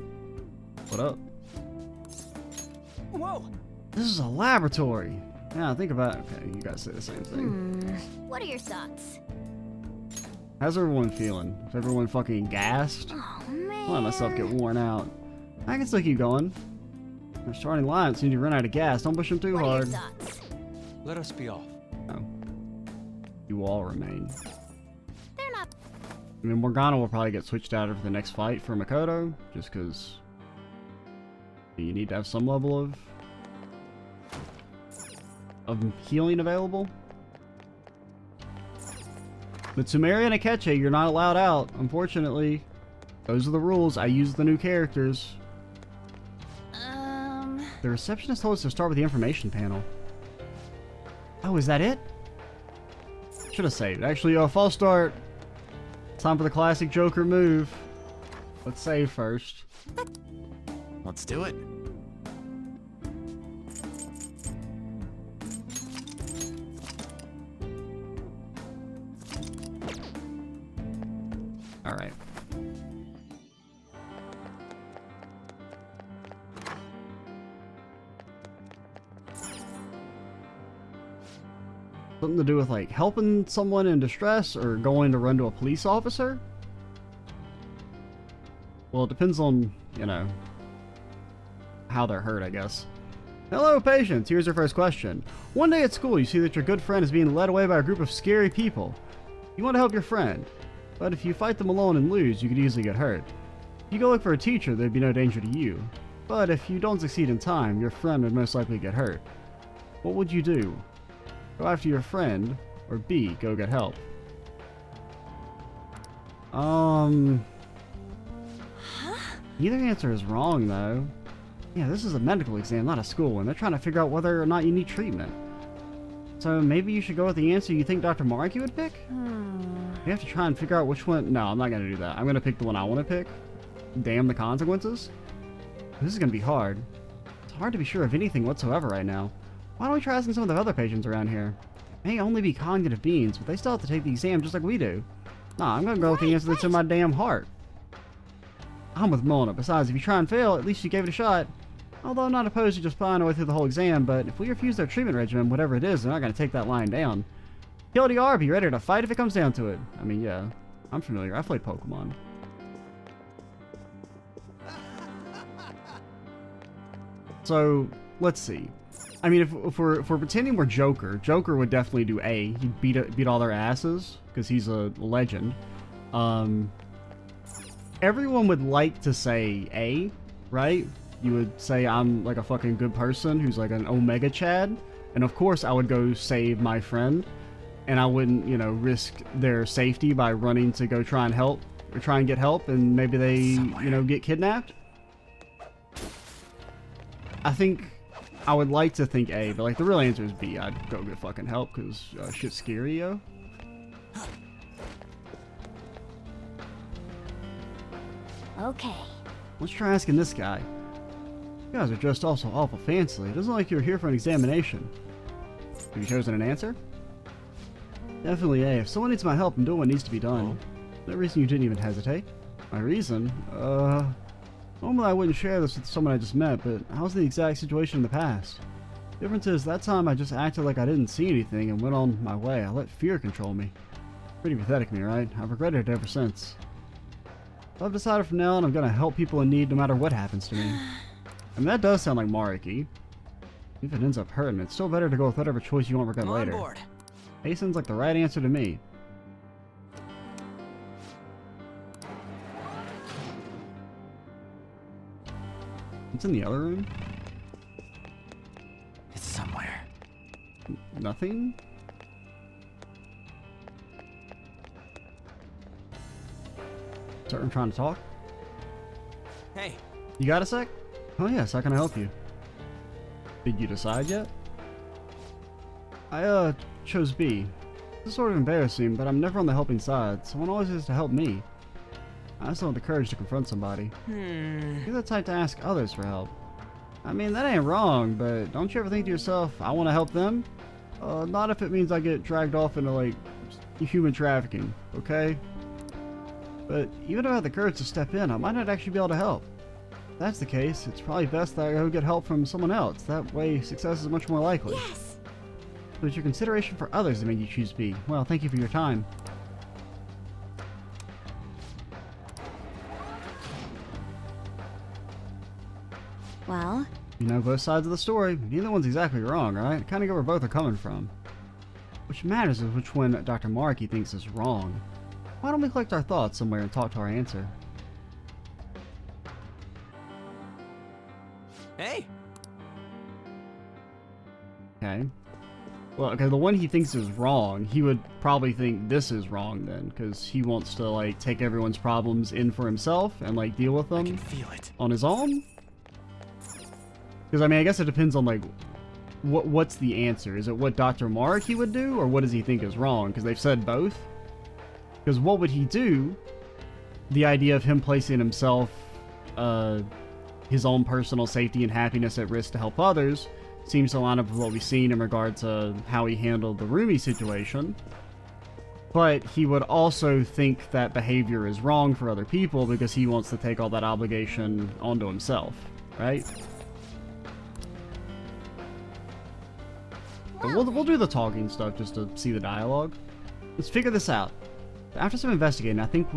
What up? Whoa! This is a laboratory. Yeah, think about it. Okay, you guys say the same thing. What are your thoughts? How's everyone feeling? Is everyone fucking gassed? Oh, man. I'll let myself get worn out. I can still keep going. Our starting line seems to run out of gas. Don't push them too What hard. are your thoughts? Let us be off. No. You all remain. They're not... I mean, Morgana will probably get switched out for the next fight for Makoto, just because you need to have some level of healing available. But Sumeri and Akechi, you're not allowed out, unfortunately. Those are the rules. I use the new characters. The receptionist told us to start with the information panel. Oh, is that it? Should have saved. Actually, false start. Time for the classic Joker move. Let's save first. Let's do it. Alright. Something to do with, like, helping someone in distress or going to run to a police officer? Well, it depends on, you know, how they're hurt, I guess. Hello, patients. Here's your first question. One day at school, you see that your good friend is being led away by a group of scary people. You want to help your friend, but if you fight them alone and lose, you could easily get hurt. If you go look for a teacher, there'd be no danger to you. But if you don't succeed in time, your friend would most likely get hurt. What would you do? Go after your friend, or B, go get help? Either answer is wrong, though. Yeah, this is a medical exam, not a school one. They're trying to figure out whether or not you need treatment. So maybe you should go with the answer you think Dr. Maruki would pick? You have to try and figure out which one. No, I'm not going to do that. I'm going to pick the one I want to pick. Damn the consequences. This is going to be hard. It's hard to be sure of anything whatsoever right now. Why don't we try asking some of the other patients around here? They may only be cognitive beings, but they still have to take the exam just like we do. Nah, I'm going to go with the answer that's in my damn heart. I'm with Mona. Besides, if you try and fail, at least you gave it a shot. Although I'm not opposed to just plowing our way through the whole exam, but if we refuse their treatment regimen, whatever it is, they're not going to take that line down. TLDR, be ready to fight if it comes down to it. I mean, yeah, I'm familiar. I've played Pokemon. So, let's see. I mean, if we're pretending we're Joker, Joker would definitely do A. He'd beat all their asses, because he's a legend. Everyone would like to say A, right? You would say I'm like a fucking good person who's like an Omega Chad. And of course I would go save my friend. And I wouldn't, you know, risk their safety by running to go try and help. Or try and get help and maybe they, you know, get kidnapped. I think I would like to think A, but like the real answer is B. I'd go get fucking help because shit's scary, yo. Okay. Let's try asking this guy. You guys are dressed all so awful fancily. It doesn't look like you're here for an examination. Have you chosen an answer? Definitely A. If someone needs my help, I'm doing what needs to be done. No reason you didn't even hesitate. My reason? Normally I wouldn't share this with someone I just met, but I was in the exact situation in the past. The difference is, that time I just acted like I didn't see anything and went on my way. I let fear control me. Pretty pathetic of me, right? I've regretted it ever since. So I've decided from now on I'm gonna help people in need no matter what happens to me. I mean, that does sound like Maruki. If it ends up hurting, it's still better to go with whatever choice you won't regret later. On board. Hey, sounds like the right answer to me. What's in the other room? It's somewhere. Nothing? Sorry, I'm trying to talk. Hey, You got a sec? Oh yes, how can I help you? Did you decide yet? I chose B. This is sort of embarrassing, but I'm never on the helping side. Someone always has to help me. I just don't have the courage to confront somebody. You're the type to ask others for help. I mean, that ain't wrong, but don't you ever think to yourself, I want to help them? Not if it means I get dragged off into, like, human trafficking, okay? But even if I had the courage to step in, I might not actually be able to help. If that's the case, it's probably best that I go get help from someone else. That way, success is much more likely. Yes. So it's your consideration for others that made you choose B. Well, thank you for your time. Well, You know both sides of the story. Neither one's exactly wrong, right? Kind of get where both are coming from. Which matters is which one Dr. Maruki thinks is wrong. Why don't we collect our thoughts somewhere and talk to our answer? hey, Okay. Well, okay, the one he thinks is wrong, he would probably think this is wrong then, because he wants to, like, take everyone's problems in for himself and, like, deal with I them can feel it. on his own? Because, I mean, I guess it depends on, like, what's the answer? Is it what Dr. Maruki would do, or what does he think is wrong? Because they've said both. Because what would he do? The idea of him placing himself, his own personal safety and happiness at risk to help others seems to line up with what we've seen in regard to how he handled the Rumi situation. But he would also think that behavior is wrong for other people because he wants to take all that obligation onto himself, right? But we'll do the talking stuff just to see the dialogue. Let's figure this out. After some investigating, I think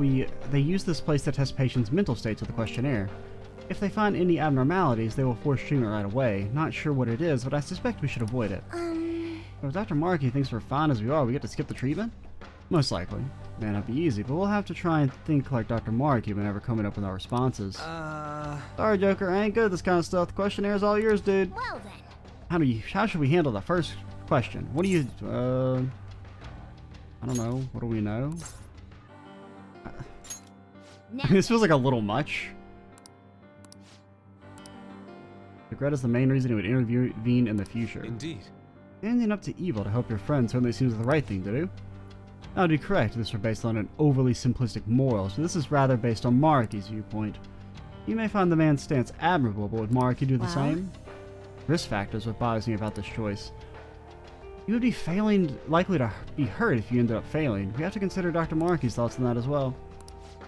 they use this place to test patients' mental states with a questionnaire. If they find any abnormalities, they will force treatment right away. Not sure what it is, but I suspect we should avoid it. But if Dr. Maruki thinks we're fine as we are, we get to skip the treatment? Most likely. Man, it'll be easy, but we'll have to try and think like Dr. Maruki whenever coming up with our responses. Sorry, Joker, I ain't good at this kind of stuff. The questionnaire is all yours, dude. Well then. How should we handle the first question? What do you, I don't know. What do we know? Now, This feels like a little much. Regret is the main reason he would intervene in the future. Indeed. Standing up to evil to help your friend certainly seems the right thing to do. Now, to be correct, this was based on an overly simplistic moral, so this is rather based on Maruki's viewpoint. You may find the man's stance admirable, but would Maruki do the Well? same? Risk factors what bothers me about this choice. You would be likely to be hurt if you ended up failing. We have to consider Dr. Maruki's thoughts on that as well.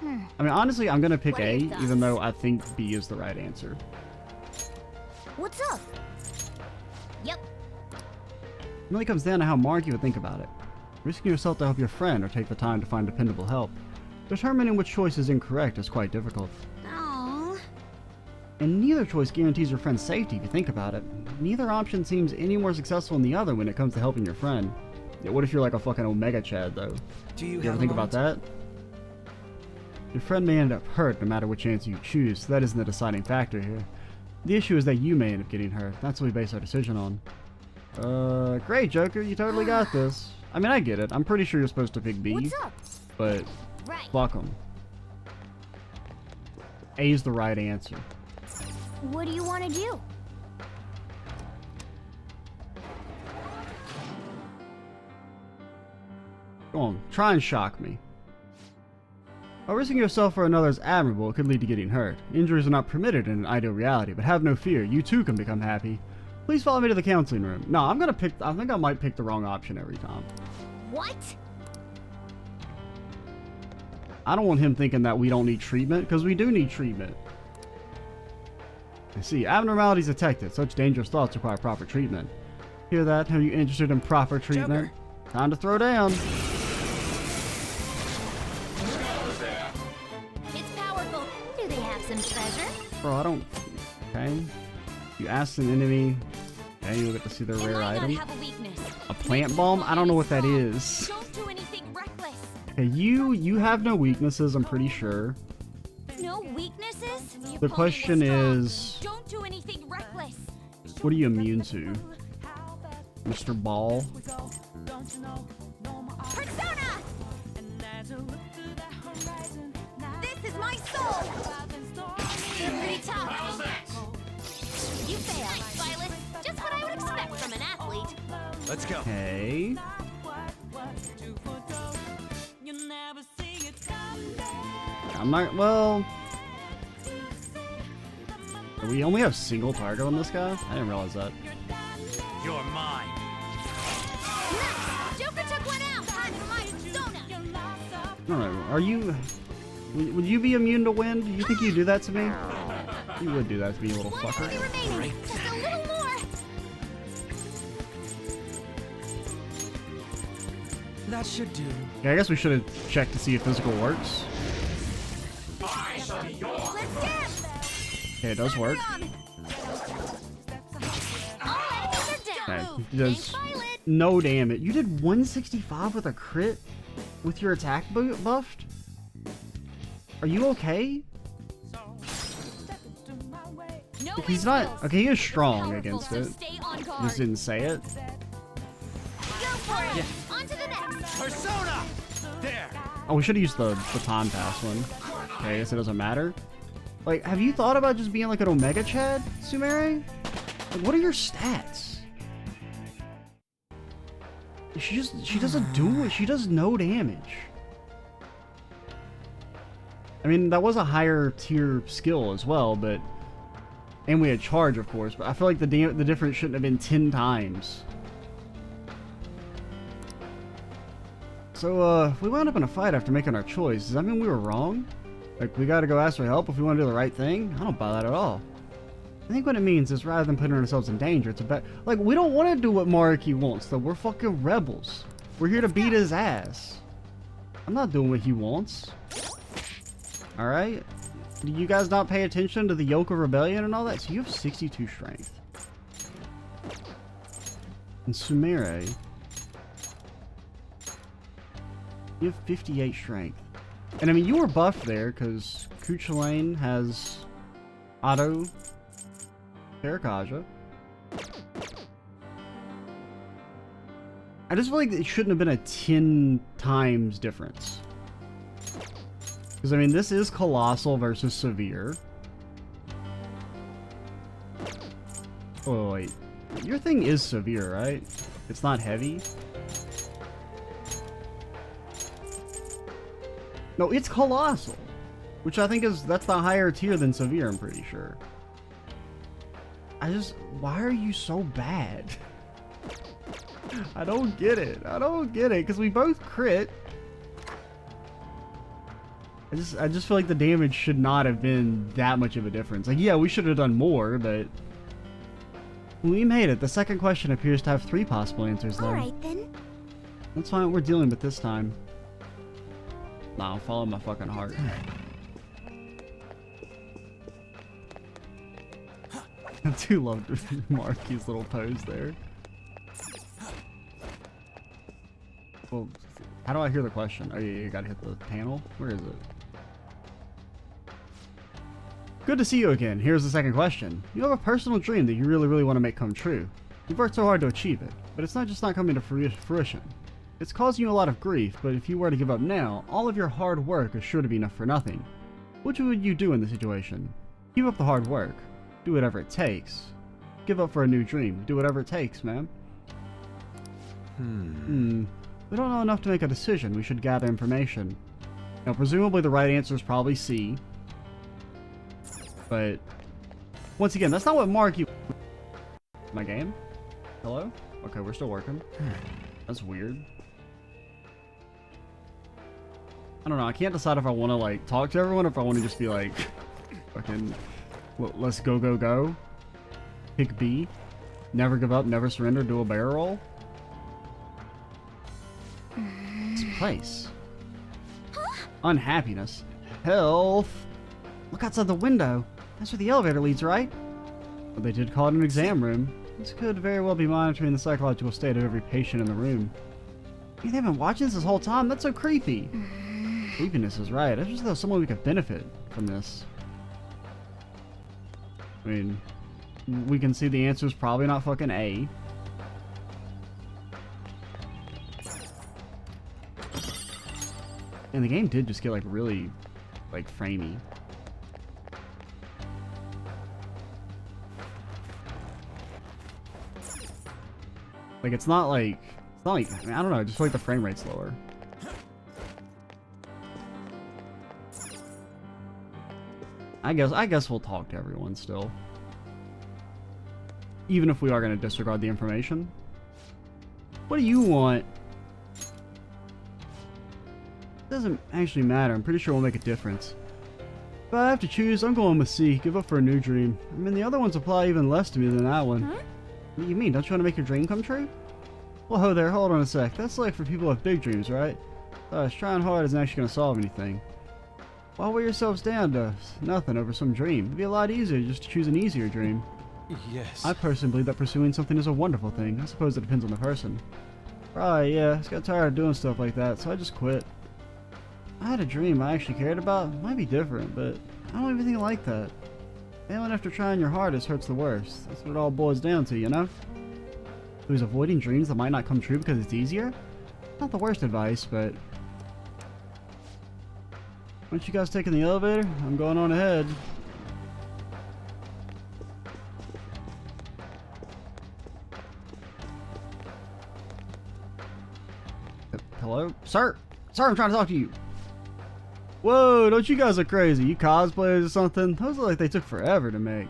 I mean, honestly, I'm gonna pick What are A, your thoughts? even though I think B is the right answer. what's up? Yep. It really comes down to how Maruki would think about it. Risking yourself to help your friend or take the time to find dependable help. Determining which choice is incorrect is quite difficult. Aww. And neither choice guarantees your friend's safety if you think about it. Neither option seems any more successful than the other when it comes to helping your friend. Yeah, what if you're like a fucking Omega Chad, though? Do you You have ever a think about moment? that? Your friend may end up hurt no matter which answer you choose, so that isn't the deciding factor here. The issue is that you may end up getting hurt. That's what we base our decision on. Great, Joker. You totally got this. I mean, I get it. I'm pretty sure you're supposed to pick B, What's up? but Right. fuck 'em. A's the right answer. What do you want to do? Go on, try and shock me. While risking yourself for another is admirable, it could lead to getting hurt. Injuries are not permitted in an ideal reality, but have no fear, you too can become happy. Please follow me to the counseling room. No, I think I might pick the wrong option every time. What? I don't want him thinking that we don't need treatment, because we do need treatment. I see, abnormalities detected. Such dangerous thoughts require proper treatment. Hear that? Are you interested in proper treatment? Time to throw down. It's powerful. Do they have some treasure? Bro, I don't... Okay. You ask an enemy... Okay, you'll get to see their It rare might not item. have a weakness. A plant bomb? I don't know what that is. Don't do anything reckless. Okay, you have no weaknesses, I'm pretty sure. No weaknesses? The question Strong. is... Don't do anything reckless. What are you immune to? Mr. Ball? Persona! This is my soul! You're pretty tough. You failed, Violet. Just what I would expect from an athlete. Let's go. Okay. I'm not... Well... We only have single target on this guy? I didn't realize that. You're mine. Nice! Joker took one out! Time for my persona! I don't know. Are you... Would you be immune to wind? Do you think you'd do that to me? You would do that to me, you little One fucker. enemy remaining. Just a little more. That should do. Yeah, I guess we should have checked to see if physical works. Let's dance. Okay, it does work. All enemies are Okay, down. he does Violet. no damage. You did 165 with a crit? With your attack buffed? Are you okay? No He's not... whistles. Okay, he is You're strong powerful, against so it. stay on guard. Just didn't say it. Go for it. On to the next. Persona! There! Oh, we should have used the time pass one. Okay, I guess it doesn't matter. Like, have you thought about just being like an Omega Chad, Sumere? Like, what are your stats? She doesn't do it. She does no damage. I mean, that was a higher tier skill as well, but... And we had charge, of course, but I feel like the difference shouldn't have been 10 times. So, if we wound up in a fight after making our choice, does that mean we were wrong? Like, we gotta go ask for help if we want to do the right thing? I don't buy that at all. I think what it means is rather than putting ourselves in danger, it's about... Like, we don't want to do what Maruki wants, though. We're fucking rebels. We're here to beat his ass. I'm not doing what he wants. Alright? Do you guys not pay attention to the yoke of rebellion and all that? So you have 62 strength. And Sumere... You have 58 strength. And I mean, you were buffed there, because Kuchulain has auto Parakaja. I just feel like it shouldn't have been a 10 times difference. Because, I mean, this is Colossal versus Severe. Oh, wait. Your thing is Severe, right? It's not heavy? No, it's Colossal. Which I think that's the higher tier than Severe, I'm pretty sure. Why are you so bad? I don't get it. I don't get it, because we both crit. I just feel like the damage should not have been that much of a difference. Like, yeah, we should have done more, but... We made it. The second question appears to have 3 possible answers, though. Alright then. That's fine what we're dealing with this time. Nah, I'll follow my fucking heart. I do love Maruki's little pose there. Well, how do I hear the question? Oh, yeah, you gotta hit the panel? Where is it? Good to see you again. Here's the second question. You have a personal dream that you really, really want to make come true. You've worked so hard to achieve it, but it's not just not coming to fruition. It's causing you a lot of grief, but if you were to give up now, all of your hard work is sure to be enough for nothing. What would you do in the situation? Keep up the hard work. Do whatever it takes. Give up for a new dream. Do whatever it takes, man. We don't know enough to make a decision. We should gather information. Now, presumably the right answer is probably C. But, once again, that's not what Maruki... My game? Hello? Okay, we're still working. That's weird. I don't know, I can't decide if I want to, like, talk to everyone or if I want to just be like, fucking, let's go, go, go. Pick B. Never give up, never surrender, do a barrel roll. This place. Unhappiness. Health. Look outside the window. That's where the elevator leads, right? But they did call it an exam room. This could very well be monitoring the psychological state of every patient in the room. Hey, they've been watching this whole time? That's so creepy. Creepiness is right. I just thought someone we could benefit from this. I mean, we can see the answer is probably not fucking A. And the game did just get like really, like, framey. Like, it's not like, I mean, I don't know, I just feel like the frame rate's lower. I guess we'll talk to everyone still. Even if we are going to disregard the information. What do you want? Doesn't actually matter. I'm pretty sure we'll make a difference. If I have to choose, I'm going with C. Give up for a new dream. I mean, the other ones apply even less to me than that one. Huh? What do you mean? Don't you want to make your dream come true? Well, ho there. Hold on a sec. That's like for people with big dreams, right? Trying hard isn't actually going to solve anything. Why weigh yourselves down to nothing over some dream? It'd be a lot easier just to choose an easier dream. Yes. I personally believe that pursuing something is a wonderful thing. I suppose it depends on the person. Right, yeah. I just got tired of doing stuff like that, so I just quit. I had a dream I actually cared about. It might be different, but I don't even think I like that. Failing after trying your hardest hurts the worst. That's what it all boils down to, you know? Who's avoiding dreams that might not come true because it's easier? Not the worst advice, but... Once you guys taking the elevator, I'm going on ahead. Hello? Sir! Sir, I'm trying to talk to you! Whoa, don't you guys look crazy? You cosplayers or something? Those look like they took forever to make.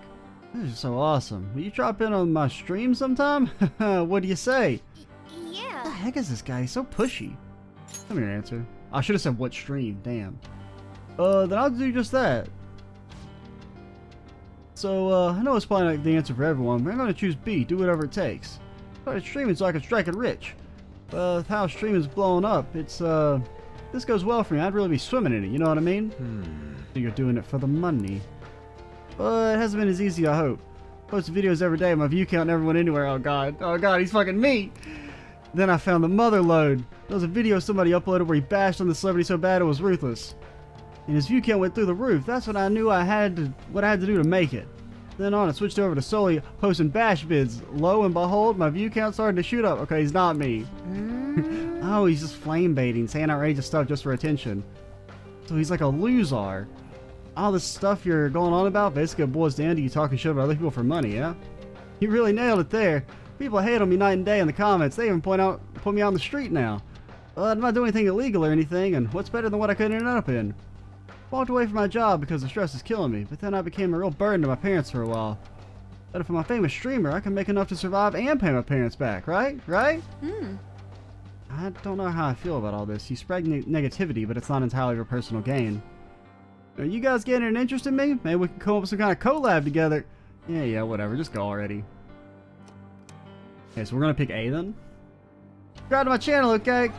This is so awesome. Will you drop in on my stream sometime? What do you say? Yeah. What the heck is this guy? He's so pushy. Tell me your answer. I should have said what stream. Damn. Then I'll do just that. So, I know it's probably not the answer for everyone, but I'm going to choose B. Do whatever it takes. I started streaming so I can strike it rich. With how streaming's blowing up, it's, this goes well for me. I'd really be swimming in it, you know what I mean? So you're doing it for the money. But it hasn't been as easy, I hope. Post videos every day, my view count never went anywhere. Oh god, he's fucking me! Then I found the mother lode. There was a video somebody uploaded where he bashed on the celebrity so bad it was ruthless. And his view count went through the roof. That's when I knew what I had to do to make it. Then on, I switched over to Soli posting bash bids. Lo and behold, my view count started to shoot up. Okay, he's not me. Oh, he's just flame baiting, saying outrageous stuff just for attention. So he's like a loser. All this stuff you're going on about basically boils down to you talking shit about other people for money, yeah? You really nailed it there. People hate on me night and day in the comments. They even put me out on the street now. I'm not doing anything illegal or anything, and what's better than what I could end up in? Walked away from my job because the stress is killing me, but then I became a real burden to my parents for a while. But if I'm a famous streamer, I can make enough to survive and pay my parents back, right? Right? I don't know how I feel about all this. You spread negativity, but it's not entirely for personal gain. Are you guys getting an interest in me? Maybe we can come up with some kind of collab together. Yeah, whatever. Just go already. Okay, so we're gonna pick A then. Subscribe to my channel, okay?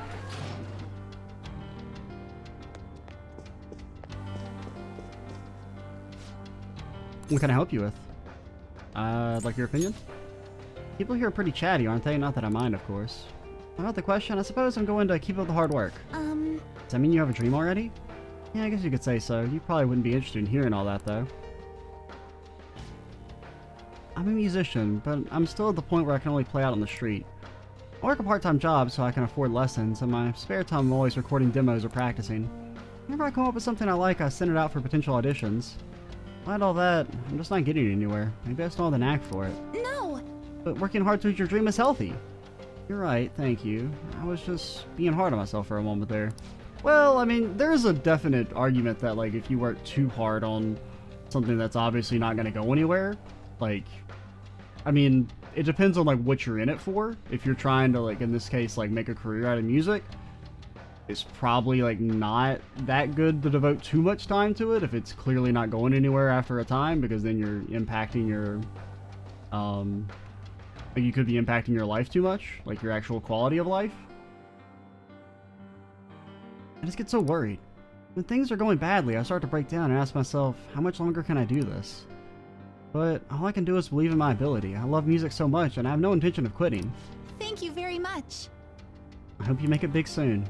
What can I help you with? I'd like your opinion? People here are pretty chatty, aren't they? Not that I mind, of course. About the question, I suppose I'm going to keep up the hard work. Does that mean you have a dream already? Yeah, I guess you could say so. You probably wouldn't be interested in hearing all that, though. I'm a musician, but I'm still at the point where I can only play out on the street. I work a part-time job so I can afford lessons, and my spare time I'm always recording demos or practicing. Whenever I come up with something I like, I send it out for potential auditions. Despite all that, I'm just not getting anywhere. Maybe I still have the knack for it. No! But working hard towards your dream is healthy. You're right, thank you. I was just being hard on myself for a moment there. Well, I mean, there's a definite argument that, like, if you work too hard on something that's obviously not going to go anywhere, like, I mean, it depends on, like, what you're in it for. If you're trying to, like, in this case, like, make a career out of music, it's probably, like, not that good to devote too much time to it if it's clearly not going anywhere after a time, because then you're impacting your, like, you could be impacting your life too much, like your actual quality of life. I just get so worried. When things are going badly, I start to break down and ask myself, how much longer can I do this? But all I can do is believe in my ability. I love music so much, and I have no intention of quitting. Thank you very much. I hope you make it big soon.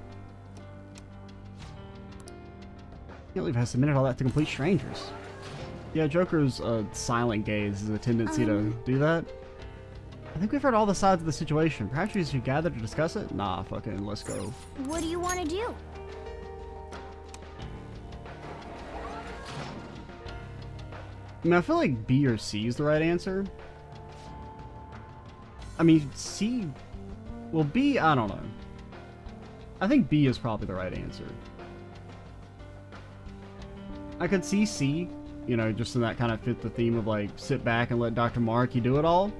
Can't believe I submitted all that to complete strangers. Yeah, Joker's silent gaze is a tendency to do that. I think we've heard all the sides of the situation. Perhaps we should gather to discuss it? Nah, fucking let's go. What do you want to do? I mean, I feel like B or C is the right answer. I mean, C... Well, B, I don't know. I think B is probably the right answer. I could see C, you know, just so that kind of fit the theme of, like, sit back and let Dr. Maruki do it all.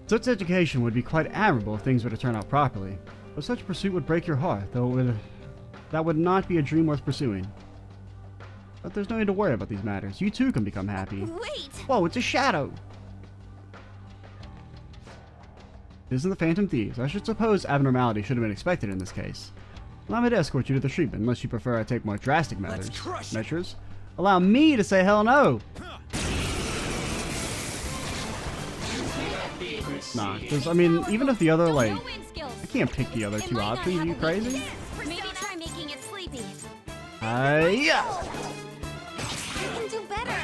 Such education would be quite admirable if things were to turn out properly. But such pursuit would break your heart, though that would not be a dream worth pursuing. But there's no need to worry about these matters. You too can become happy. Wait! Whoa, it's a shadow! This is the Phantom Thieves. I should suppose abnormality should have been expected in this case. Allow me to escort you to the treatment, unless you prefer I take more drastic measures. Allow me to say hell no! Nah, because, I mean, even if the other, like... I can't pick the other two options, are you crazy? Maybe try making it sleepy. Yeah! You can do better.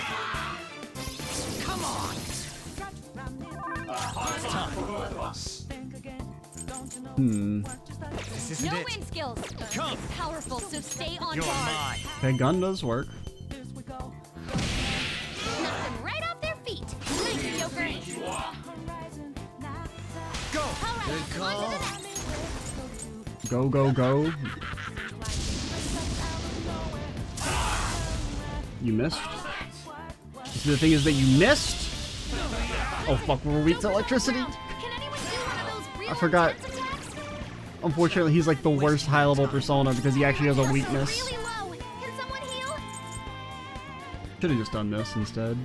Come on! It's time. This isn't No it. wind skills. Come. It's powerful, so stay on You're guard. mine. Okay, gun does work. Knock them right off their feet. Nice, Joker. Go. All right, Good on call. to the next. Go, go, go. You missed. See, the thing is that you missed? Oh fuck, we're weak to electricity? Can anyone do one of those real I forgot. intense attacks? Unfortunately, he's like the worst high-level persona because he actually has a weakness. Really low. Can someone heal? Should have just done this instead.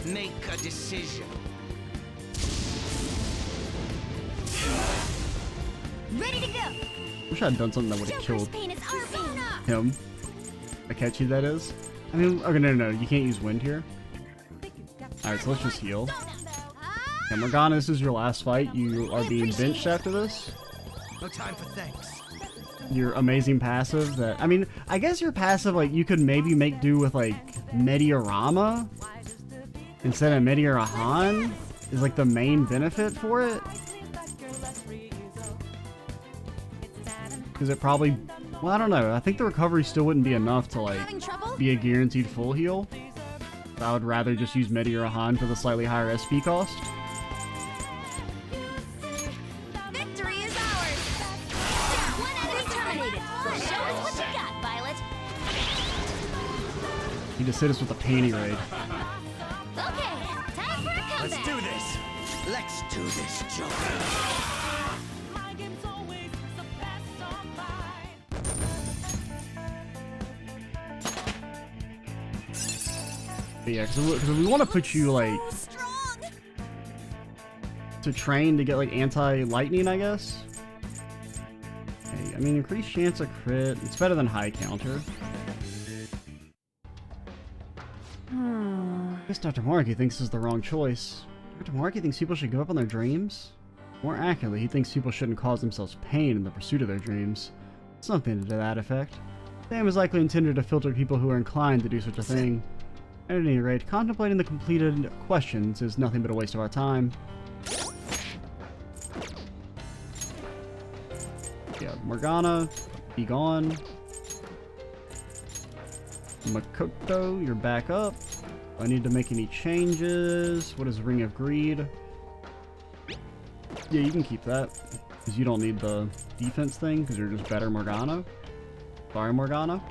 Make a decision. Ready to go. Wish I had done something that would have Joker's killed pain is our pain. him. How catchy that is. I mean, okay, no, you can't use wind here. Alright, so let's just heal. Yeah, Morgana, this is your last fight. You are being benched after this. No time for thanks. Your amazing passive that, I mean, I guess your passive, like, you could maybe make do with, like, Meteorama instead of Meteorahan is, like, the main benefit for it. Because it probably, well, I don't know. I think the recovery still wouldn't be enough to, like, Having trouble? be a guaranteed full heal. I would rather just use Meteorahan for the slightly higher SP cost. Victory is ours! One enemy terminated! Show us what you got, Violet! He just hit us with a panty raid. Okay, time for a comeback! Let's do this. Let's do this, Joker. But yeah, because we want to put you, like, Strong! to train to get, like, anti-lightning, I guess. Okay, I mean, increased chance of crit. It's better than high counter. I guess Dr. Maruki thinks this is the wrong choice. Dr. Maruki thinks people should give up on their dreams? More accurately, he thinks people shouldn't cause themselves pain in the pursuit of their dreams. Something to that effect. Sam is likely intended to filter people who are inclined to do such a thing. At any rate, contemplating the completed questions is nothing but a waste of our time. Yeah, Morgana, be gone. Makoto, you're back up. Do I need to make any changes? What is Ring of Greed? Yeah, you can keep that. Because you don't need the defense thing, because you're just better Morgana. Sorry, Morgana.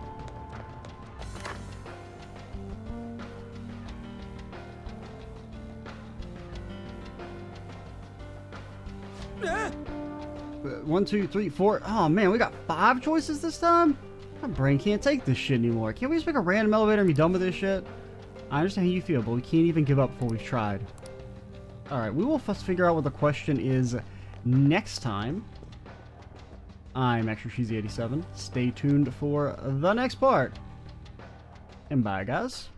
One, two, three, four. Oh man, we got 5 choices this time? My brain can't take this shit anymore. Can't we just pick a random elevator and be done with this shit? I understand how you feel, but we can't even give up before we've tried. Alright, we will first figure out what the question is next time. I'm Extra Cheesy 87. Stay tuned for the next part. And bye, guys.